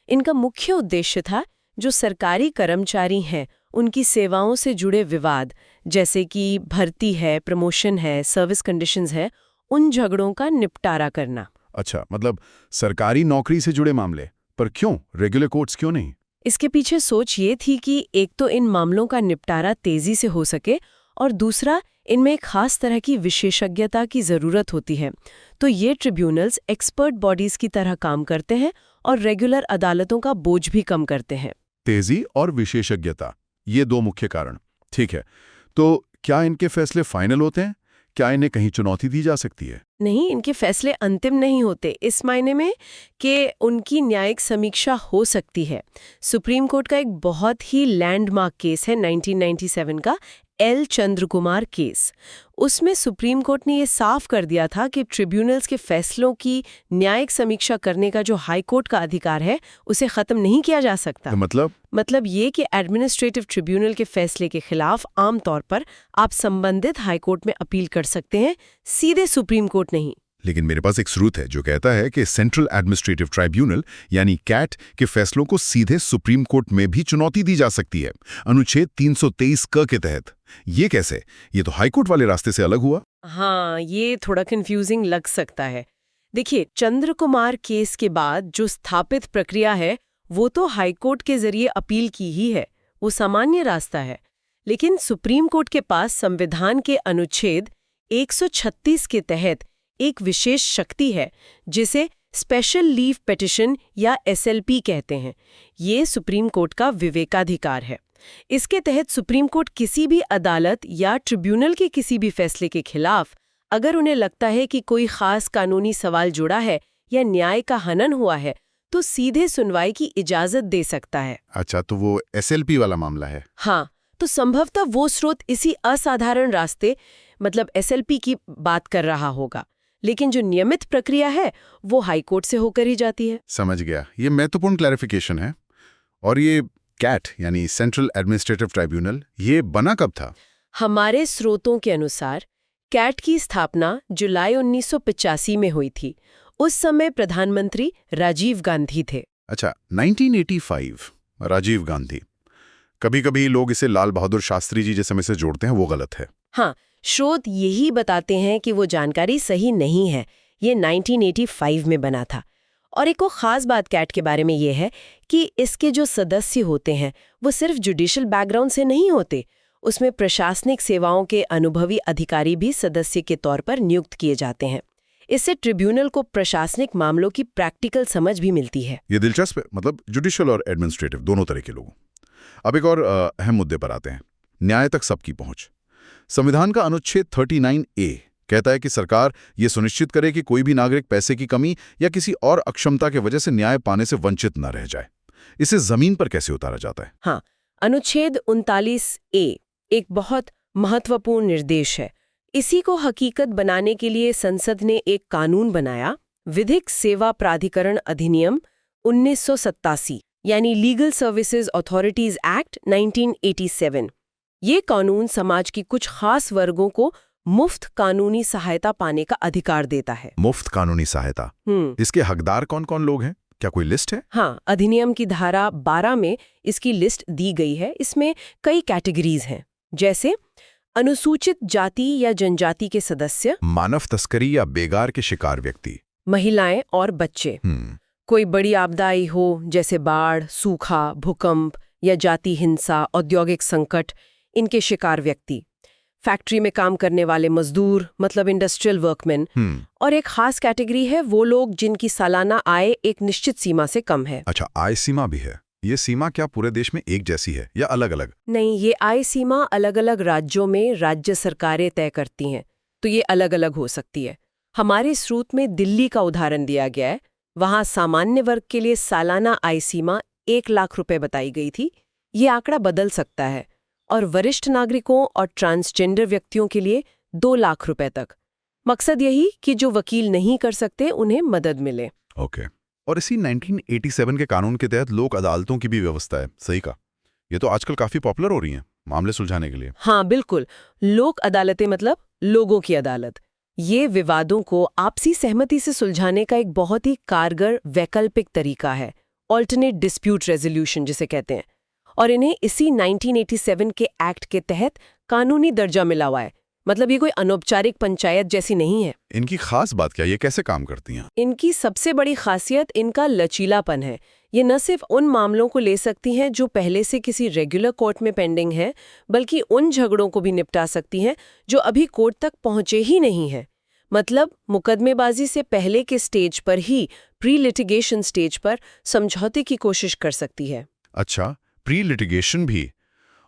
Speaker 2: इनका मुख्य उद्देश्य था जो सरकारी कर्मचारी हैं उनकी सेवाओं से जुड़े विवाद, जैसे कि भर्ती है, प्रमोशन है, सर्विस कंडीशंस है, उन झगड़ों का निपटारा करना।
Speaker 3: अच्छा, मतलब सरकारी नौकरी से जुड़े मामले, पर क्यों रेगुलर कोर्ट्स क्यों नहीं?
Speaker 2: इसके पीछे सोच ये थी कि एक तो इन मामलों का निपटारा तेजी से हो सके और दूसरा इनमें एक खास तरह की विशेषज्ञता की जरूरत होती है। तो ये ट्रिब्यूनल्स एक्सपर्ट बॉडीज की तरह काम करते हैं और रेगुलर अदालतों का बोझ भी कम करते हैं।
Speaker 3: तेजी और विशेषज्ञता, ये 2 मुख्य कारण। ठीक है, तो क्या इनके फैसले फाइनल होते हैं? क्या इन्हें कहीं चुनौती दी जा सकती है?
Speaker 2: नहीं, इनके फैसले अंतिम नहीं होते इस मायने में कि उनकी न्यायिक समीक्षा हो सकती है। सुप्रीम कोर्ट का एक बहुत ही लैंडमार्क केस है 1997 का एल चंद्रकुमार केस। उसमें सुप्रीम कोर्ट ने ये साफ कर दिया था कि ट्रिब्यूनल्स के फैसलों की न्यायिक समीक्षा करने का जो हाई कोर्ट का अधिकार है उसे खत्म नहीं किया जा सकता। मतलब ये कि एडमिनिस्ट्रेटिव ट्रिब्यूनल के फैसले के खिलाफ आमतौर पर आप संबंधित हाई कोर्ट में अपील कर सकते हैं, सीधे सुप्रीम कोर्ट नहीं।
Speaker 3: लेकिन मेरे पास एक स्रोत है जो कहता है कि सेंट्रल एडमिनिस्ट्रेटिव ट्राइब्यूनल यानी कैट के फैसलों को सीधे सुप्रीम कोर्ट में भी चुनौती दी जा सकती है, अनुच्छेद 323 क के तहत। ये कैसे? ये तो हाई कोर्ट वाले रास्ते से अलग हुआ।
Speaker 2: हाँ, ये थोड़ा कंफ्यूजिंग लग सकता है। देखिए, चंद्र कुमार केस के बाद जो स्थापित प्रक्रिया है वो तो हाई कोर्ट के जरिए अपील की ही है, वो सामान्य रास्ता है। लेकिन सुप्रीम कोर्ट के पास संविधान के अनुच्छेद 136 के तहत एक विशेष शक्ति है जिसे स्पेशल लीव पिटिशन या SLP कहते हैं। ये सुप्रीम कोर्ट का विवेकाधिकार है। इसके तहत सुप्रीम कोर्ट किसी भी अदालत या ट्रिब्यूनल के किसी भी फैसले के खिलाफ अगर उन्हें लगता है कि कोई खास कानूनी सवाल जुड़ा है या न्याय का हनन हुआ है तो सीधे सुनवाई की इजाजत दे सकता है।
Speaker 3: अच्छा, तो वो SLP वाला मामला है?
Speaker 2: हाँ, तो संभवतः वो स्रोत इसी असाधारण रास्ते मतलब SLP की बात कर रहा होगा। लेकिन जो नियमित प्रक्रिया है वो हाई कोर्ट से होकर ही जाती है।
Speaker 3: समझ गया, ये महत्वपूर्ण क्लैरिफिकेशन है। और ये कैट यानी सेंट्रल एडमिनिस्ट्रेटिव ट्राइब्यूनल, ये बना कब था?
Speaker 2: हमारे स्रोतों के अनुसार कैट की स्थापना जुलाई 1985 में हुई थी। उस समय प्रधानमंत्री राजीव गांधी थे।
Speaker 3: अच्छा, 1985, राजीव गांधी। कभी-कभी लोग इसे लाल बहादुर शास्त्री जी जैसे में से जोड़ते हैं, वो गलत है।
Speaker 2: हाँ, स्रोत यही बताते हैं कि वो जानकारी सही नहीं है। ये 1985 में बना था। और एक और खास बात कैट के बारे में ये है कि इसके जो सदस्य होते हैं वो सिर्फ जुडिशियल बैकग्राउंड से नहीं होते, उसमें प्रशासनिक सेवाओं के अनुभवी अधिकारी भी सदस्य के तौर पर नियुक्त किए जाते हैं। इससे ट्रिब्यूनल को प्रशासनिक मामलों की प्रैक्टिकल समझ भी मिलती है।
Speaker 3: ये दिलचस्प है, मतलब जुडिशियल और एडमिनिस्ट्रेटिव दोनों तरह के लोगों। अब एक और अहम मुद्दे पर आते हैं, न्याय तक सबकी पहुंच। संविधान का अनुच्छेद 39A कहता है कि सरकार ये सुनिश्चित करे कि कोई भी नागरिक पैसे की कमी या किसी और अक्षमता के वजह से न्याय पाने से वंचित न रह जाए। इसे जमीन पर कैसे उतारा जाता है?
Speaker 2: हाँ, अनुच्छेद 39A एक बहुत महत्वपूर्ण निर्देश है। इसी को हकीकत बनाने के लिए संसद ने एक कानून बनाया, विधिक सेवा प्राधिकरण अधिनियम 1987 यानी लीगल सर्विसेज अथॉरिटीज एक्ट 1987। ये कानून समाज की कुछ खास वर्गों को मुफ्त कानूनी सहायता पाने का अधिकार देता है।
Speaker 3: मुफ्त कानूनी सहायता, इसके हकदार कौन कौन लोग हैं? क्या कोई लिस्ट है?
Speaker 2: हाँ, अधिनियम की धारा 12 में इसकी लिस्ट दी गई है। इसमें कई कैटेगरीज हैं, जैसे अनुसूचित जाति या जनजाति के सदस्य,
Speaker 3: मानव तस्करी या बेगार के शिकार व्यक्ति,
Speaker 2: महिलाएं और बच्चे, कोई बड़ी आपदा आई हो जैसे बाढ़, सूखा, भूकंप या जाति हिंसा, औद्योगिक संकट, इनके शिकार व्यक्ति, फैक्ट्री में काम करने वाले मजदूर मतलब इंडस्ट्रियल वर्कमैन, और एक खास कैटेगरी है वो लोग जिनकी सालाना आय एक निश्चित सीमा से कम है।
Speaker 3: अच्छा, आय सीमा भी है। ये सीमा क्या पूरे देश में एक जैसी है या अलग अलग?
Speaker 2: नहीं, ये आय सीमा अलग अलग राज्यों में राज्य सरकारें तय करती हैं, तो ये अलग अलग हो सकती है। हमारे स्रोत में दिल्ली का उदाहरण दिया गया है। वहां सामान्य वर्ग के लिए सालाना आय सीमा 1 लाख रुपए बताई गई थी। ये आंकड़ा बदल सकता है, और वरिष्ठ नागरिकों और ट्रांसजेंडर व्यक्तियों के लिए 2 लाख रुपए तक। मकसद यही कि जो वकील नहीं कर सकते उन्हें मदद मिले।
Speaker 3: ओके। और इसी 1987 के कानून के तहत लोक अदालतों की भी व्यवस्था है, सही का? ये तो आजकल काफी पॉपुलर हो रही हैं मामले सुलझाने के लिए।
Speaker 2: हाँ बिल्कुल, लोक अदालतें मतलब लोगों की अदालत। ये विवादों को आपसी सहमति से सुलझाने का एक बहुत ही कारगर वैकल्पिक तरीका है, ऑल्टरनेट डिस्प्यूट रेजोल्यूशन जिसे कहते हैं। और इन्हें इसी 1987 के एक्ट के तहत कानूनी दर्जा मिला हुआ है। मतलब ये कोई अनौपचारिक पंचायत जैसी नहीं है।
Speaker 3: इनकी खास बात क्या, ये कैसे काम करती हैं?
Speaker 2: इनकी सबसे बड़ी खासियत इनका लचीलापन है। ये न सिर्फ उन मामलों को ले सकती हैं जो पहले से किसी रेगुलर कोर्ट में पेंडिंग है, बल्कि उन झगड़ों को भी निपटा सकती हैं जो अभी कोर्ट तक पहुंचे ही नहीं हैं। मतलब मुकदमेबाजी से पहले के स्टेज पर ही, प्री लिटिगेशन स्टेज पर समझौते की कोशिश कर सकती है।
Speaker 3: अच्छा, प्री लिटिगेशन भी।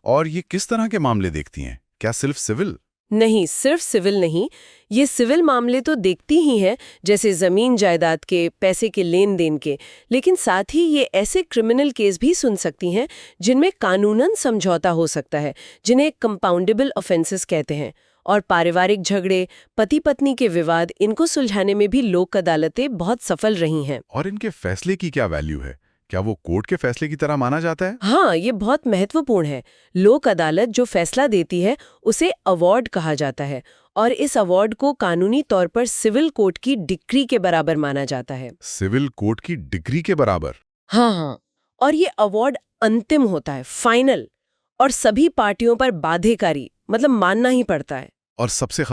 Speaker 3: और ये किस तरह के मामले देखती हैं? क्या सिर्फ सिविल?
Speaker 2: नहीं, सिर्फ सिविल नहीं। ये सिविल मामले तो देखती ही हैं, जैसे जमीन जायदाद के, पैसे के लेन देन के, लेकिन साथ ही ये ऐसे क्रिमिनल केस भी सुन सकती हैं जिनमें कानूनन समझौता हो सकता है, जिन्हें कंपाउंडेबल ऑफेंसेस कहते हैं। और पारिवारिक झगड़े, पति पत्नी के विवाद, इनको सुलझाने में भी लोक अदालतें बहुत सफल रही हैं।
Speaker 3: और इनके फैसले की क्या वैल्यू है? क्या वो कोर्ट के फैसले की तरह माना जाता है?
Speaker 2: हाँ, ये बहुत महत्वपूर्ण है। लोक अदालत जो फैसला देती है उसे अवार्ड कहा जाता है, और इस अवार्ड को कानूनी तौर पर सिविल कोर्ट की डिक्री के बराबर माना जाता है।
Speaker 3: सिविल कोर्ट की डिग्री के बराबर?
Speaker 2: हाँ, और ये अवार्ड अंतिम होता है, फाइनल, और सभी पार्टियों पर बाध्यकारी, मतलब मानना ही पड़ता है।
Speaker 3: और सबसे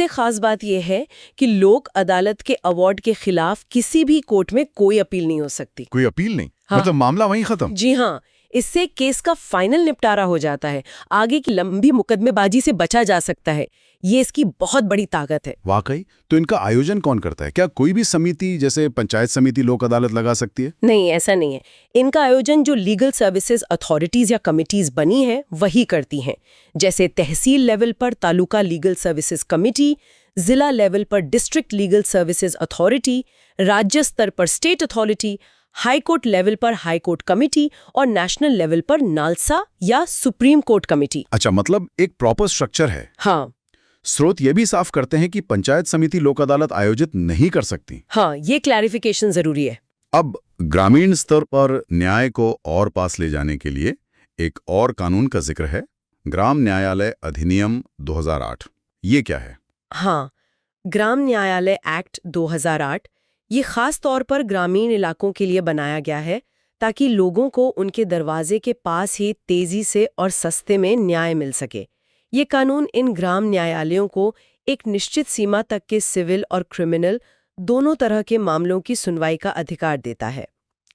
Speaker 3: खास बात
Speaker 2: यह है कि लोक अदालत के अवार्ड के खिलाफ किसी भी कोर्ट में कोई अपील नहीं हो सकती।
Speaker 3: कोई अपील नहीं?
Speaker 2: हाँ।
Speaker 3: मतलब मामला वहीं खत्म?
Speaker 2: जी हाँ, इससे केस का फाइनल निपटारा हो जाता है। आगे की लंबी मुकदमेबाजी से बचा जा सकता है। ये इसकी बहुत बड़ी ताकत है।
Speaker 3: वाकई? तो इनका आयोजन कौन करता है? क्या कोई भी समिति जैसे पंचायत समिति लोक अदालत लगा सकती है?
Speaker 2: नहीं, ऐसा नहीं है। इनका आयोजन जो लीगल सर्विसेज अथॉरिटीज या कमिटीज बनी है वही करती हैं। जैसे तहसील लेवल पर तालुका लीगल सर्विसेज कमिटी, जिला लेवल पर डिस्ट्रिक्ट लीगल सर्विसेज अथॉरिटी, राज्य स्तर पर state authority, high court level पर हाई कोर्ट कमिटी, और नेशनल लेवल पर नालसा या सुप्रीम कोर्ट कमिटी।
Speaker 3: अच्छा, मतलब एक प्रॉपर स्ट्रक्चर है।
Speaker 2: हाँ।
Speaker 3: स्रोत ये भी साफ करते हैं कि पंचायत समिति लोक अदालत आयोजित नहीं कर सकती।
Speaker 2: हाँ, ये क्लैरिफिकेशन जरूरी है।
Speaker 3: अब ग्रामीण स्तर पर न्याय को और पास ले जाने के लिए एक और कानून का जिक्र है, ग्राम न्यायालय अधिनियम 2008। ये क्या है?
Speaker 2: हाँ, ग्राम न्यायालय एक्ट 2008 ये खास तौर पर ग्रामीण इलाकों के लिए बनाया गया है, ताकि लोगों को उनके दरवाजे के पास ही तेजी से और सस्ते में न्याय मिल सके। ये कानून इन ग्राम न्यायालयों को एक निश्चित सीमा तक के सिविल और क्रिमिनल दोनों तरह के मामलों की सुनवाई का अधिकार देता है।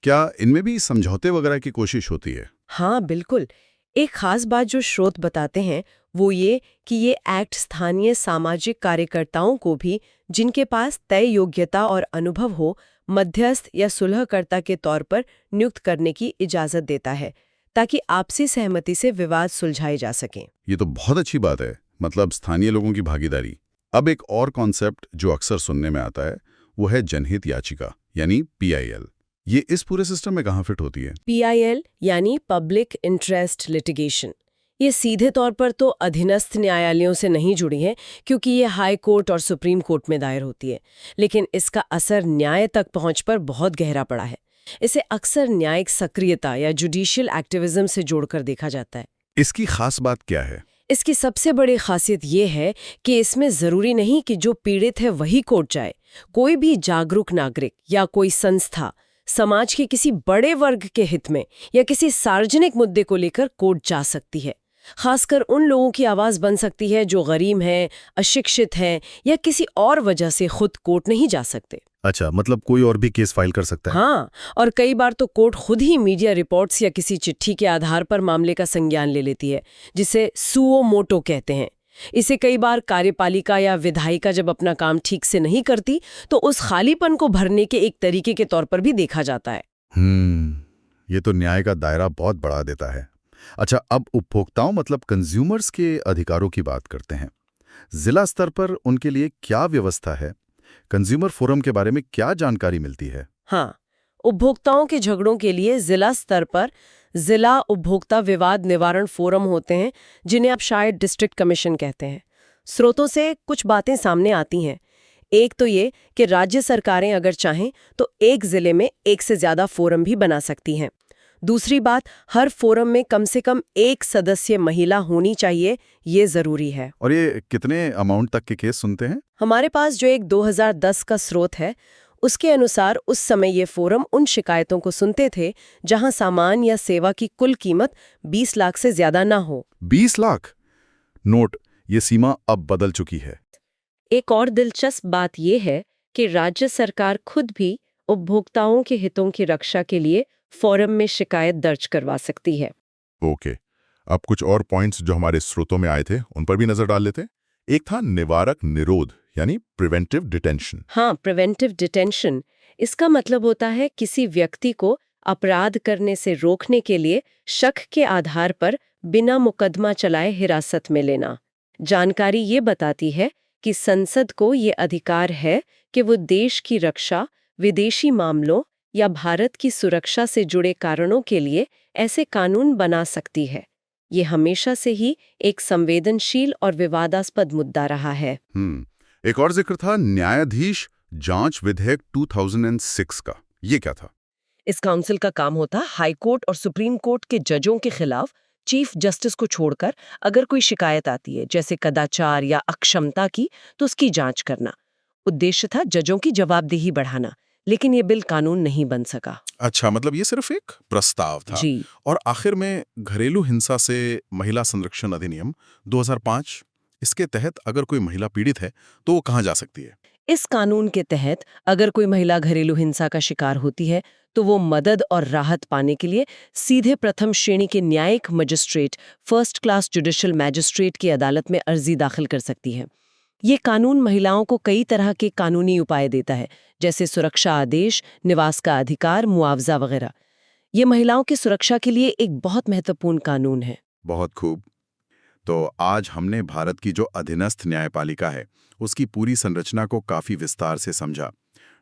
Speaker 3: क्या इनमें भी समझौते वगैरह की कोशिश होती है?
Speaker 2: हाँ बिल्कुल। एक खास बात जो स्रोत बताते हैं वो ये कि ये एक्ट स्थानीय सामाजिक कार्यकर्ताओं को भी, जिनके पास तय योग्यता और अनुभव हो, मध्यस्थ या सुलहकर्ता के तौर पर नियुक्त करने की इजाजत देता है, ताकि आपसी सहमति से विवाद सुलझाए जा सकें।
Speaker 3: ये तो बहुत अच्छी बात है, मतलब स्थानीय लोगों की भागीदारी। अब एक और कॉन्सेप्ट जो अक्सर सुनने में आता है वो है जनहित याचिका यानी PIL। ये इस पूरे सिस्टम में कहाँ फिट होती है?
Speaker 2: PIL यानी पब्लिक इंटरेस्ट लिटिगेशन। ये सीधे तौर पर तो अधीनस्थ न्यायालयों से नहीं जुड़ी है, क्योंकि ये हाई कोर्ट और सुप्रीम कोर्ट में दायर होती है, लेकिन इसका असर न्याय तक पहुंच पर बहुत गहरा पड़ा है। इसे अक्सर न्यायिक सक्रियता या जुडिशियल एक्टिविज्म से जोड़कर देखा जाता है।
Speaker 3: इसकी खास बात क्या है?
Speaker 2: इसकी सबसे बड़ी खासियत ये है कि इसमें जरूरी नहीं कि जो पीड़ित है वही कोर्ट जाए। कोई भी जागरूक नागरिक या कोई संस्था समाज के किसी बड़े वर्ग के हित में या किसी सार्वजनिक मुद्दे को लेकर कोर्ट जा सकती है। खासकर उन लोगों की आवाज बन सकती है जो गरीब हैं, अशिक्षित हैं या किसी और वजह से खुद कोर्ट नहीं जा सकते।
Speaker 3: अच्छा, मतलब कोई और भी केस फाइल कर सकता है?
Speaker 2: हाँ, और कई बार तो कोर्ट खुद ही मीडिया रिपोर्ट्स या किसी चिट्ठी के आधार पर मामले का संज्ञान ले लेती है, जिसे सुओ मोटो कहते हैं। इसे कई बार कार्यपालिका या विधायिका जब अपना काम ठीक से नहीं करती तो उस खालीपन को भरने के एक तरीके के तौर पर भी देखा जाता है।
Speaker 3: ये तो न्याय का दायरा बहुत बढ़ा देता है। अच्छा, अब उपभोक्ताओं मतलब कंज्यूमर्स के अधिकारों की बात करते हैं। जिला स्तर पर उनके लिए क्या व्यवस्था है? कंज्यूमर फोरम के बारे में क्या जानकारी मिलती है?
Speaker 2: हाँ, उपभोक्ताओं के झगड़ों के लिए जिला स्तर पर जिला उपभोक्ता विवाद निवारण फोरम होते हैं, जिन्हें आप शायद डिस्ट्रिक्ट कमीशन कहते हैं। स्रोतों से कुछ बातें सामने आती हैं। एक तो ये कि राज्य सरकारें अगर चाहें तो एक जिले में एक से ज्यादा फोरम भी बना सकती हैं। दूसरी बात, हर फोरम में कम से कम एक सदस्य महिला होनी चाहिए, ये जरूरी है।
Speaker 3: और ये कितने अमाउंट तक के केस सुनते हैं?
Speaker 2: हमारे पास जो एक 2010 का स्रोत है, उसके अनुसार उस समय ये फोरम उन शिकायतों को सुनते थे जहां सामान या सेवा की कुल कीमत 20 लाख से ज्यादा ना हो।
Speaker 3: 20 लाख? नोट, ये सीमा अब बदल चुकी है।
Speaker 2: एक और दिलचस्प बात यह है कि राज्य सरकार खुद भी उपभोक्ताओं के हितों की रक्षा के लिए फोरम में शिकायत दर्ज करवा सकती है।
Speaker 1: ओके, अब कुछ और पॉइंट्स जो हमारे स्रोतों में आए थे उन पर भी नजर डाल लेते हैं। एक था निवारक निरोध यानी प्रिवेंटिव डिटेंशन।
Speaker 2: हाँ, प्रिवेंटिव डिटेंशन, इसका मतलब होता है किसी व्यक्ति को अपराध करने से रोकने के लिए शक के आधार पर बिना मुकदमा चलाए हिरासत में लेना। जानकारी ये बताती है कि संसद को ये अधिकार है कि वो देश की रक्षा, विदेशी मामलों या भारत की सुरक्षा से जुड़े कारणों के लिए ऐसे कानून बना सकती है। ये हमेशा से ही एक संवेदनशील और विवादास्पद मुद्दा रहा है।
Speaker 3: एक और जिक्र था न्यायाधीश जांच विधेयक 2006 का। ये क्या था?
Speaker 2: इस काउंसिल का काम होता हाई कोर्ट और सुप्रीम कोर्ट के जजों के खिलाफ चीफ जस्टिस को छोड़कर अगर कोई शिकायत आती है, जैसे कदाचार या अक्षमता की, तो उसकी जांच करना। उद्देश्य था जजों की जवाबदेही बढ़ाना, लेकिन ये बिल कानून नहीं बन सका।
Speaker 1: अच्छा, मतलब ये सिर्फ एक प्रस्ताव था।
Speaker 2: जी।
Speaker 1: और आखिर में घरेलू हिंसा से महिला संरक्षण अधिनियम 2005, इसके तहत अगर कोई महिला पीड़ित है तो वो कहाँ जा सकती है?
Speaker 2: इस कानून के तहत अगर कोई महिला घरेलू हिंसा का शिकार होती है तो वो मदद और राहत पाने के लिए सीधे प्रथम श्रेणी के न्यायिक magistrate, first class judicial magistrate की अदालत में अर्जी दाखिल कर सकती है। ये कानून महिलाओं को कई तरह के कानूनी उपाय देता है, जैसे सुरक्षा आदेश, निवास का अधिकार, मुआवजा वगैरह। ये महिलाओं की सुरक्षा के लिए एक बहुत महत्वपूर्ण कानून है।
Speaker 3: बहुत खूब। तो आज हमने भारत की जो अधीनस्थ न्यायपालिका है उसकी पूरी संरचना को काफी विस्तार से समझा।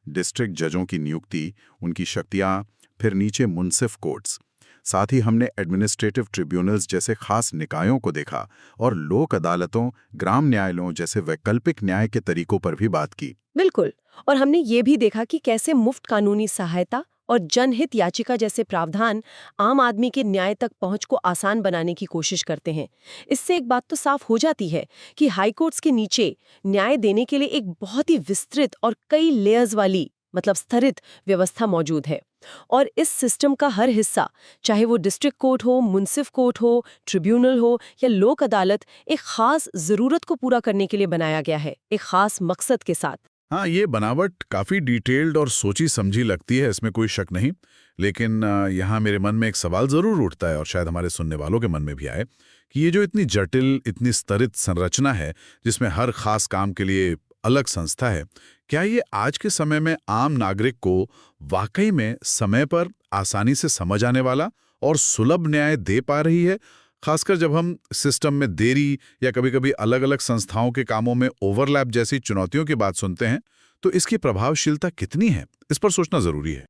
Speaker 3: डिस्ट्रिक्ट जजों की नियुक्ति, उनकी शक्तियां, फिर नीचे मुंसिफ कोर्ट्स, साथ ही हमने एडमिनिस्ट्रेटिव ट्रिब्यूनल्स जैसे खास निकायों को देखा और लोक अदालतों, ग्राम न्यायालयों जैसे वैकल्पिक न्याय के तरीकों पर भी बात की।
Speaker 2: बिल्कुल। और हमने ये भी देखा कि कैसे मुफ्त कानूनी सहायता और जनहित याचिका जैसे प्रावधान आम आदमी के न्याय तक पहुंच को आसान बनाने की कोशिश करते हैं। इससे एक बात तो साफ हो जाती है कि हाई कोर्ट्स के नीचे न्याय देने के लिए एक बहुत ही विस्तृत और कई लेयर्स वाली, मतलब स्तरित व्यवस्था मौजूद है। और इस सिस्टम का हर हिस्सा, चाहे वो डिस्ट्रिक्ट कोर्ट हो, मुंसिफ कोर्ट हो, ट्रिब्यूनल हो या लोक अदालत, एक खास जरूरत को पूरा करने के लिए बनाया गया है, एक खास मकसद के साथ।
Speaker 1: हाँ, ये बनावट काफ़ी डिटेल्ड और सोची समझी लगती है, इसमें कोई शक नहीं। लेकिन यहाँ मेरे मन में एक सवाल ज़रूर उठता है, और शायद हमारे सुनने वालों के मन में भी आए, कि ये जो इतनी जटिल, इतनी स्तरित संरचना है, जिसमें हर खास काम के लिए अलग संस्था है, क्या ये आज के समय में आम नागरिक को वाकई में समय पर आसानी से समझ आने वाला और सुलभ न्याय दे पा रही है? खासकर जब हम सिस्टम में देरी या कभी-कभी अलग-अलग संस्थाओं के कामों में ओवरलैप जैसी चुनौतियों की बात सुनते हैं, तो इसकी प्रभावशीलता कितनी है, इस पर सोचना जरूरी है।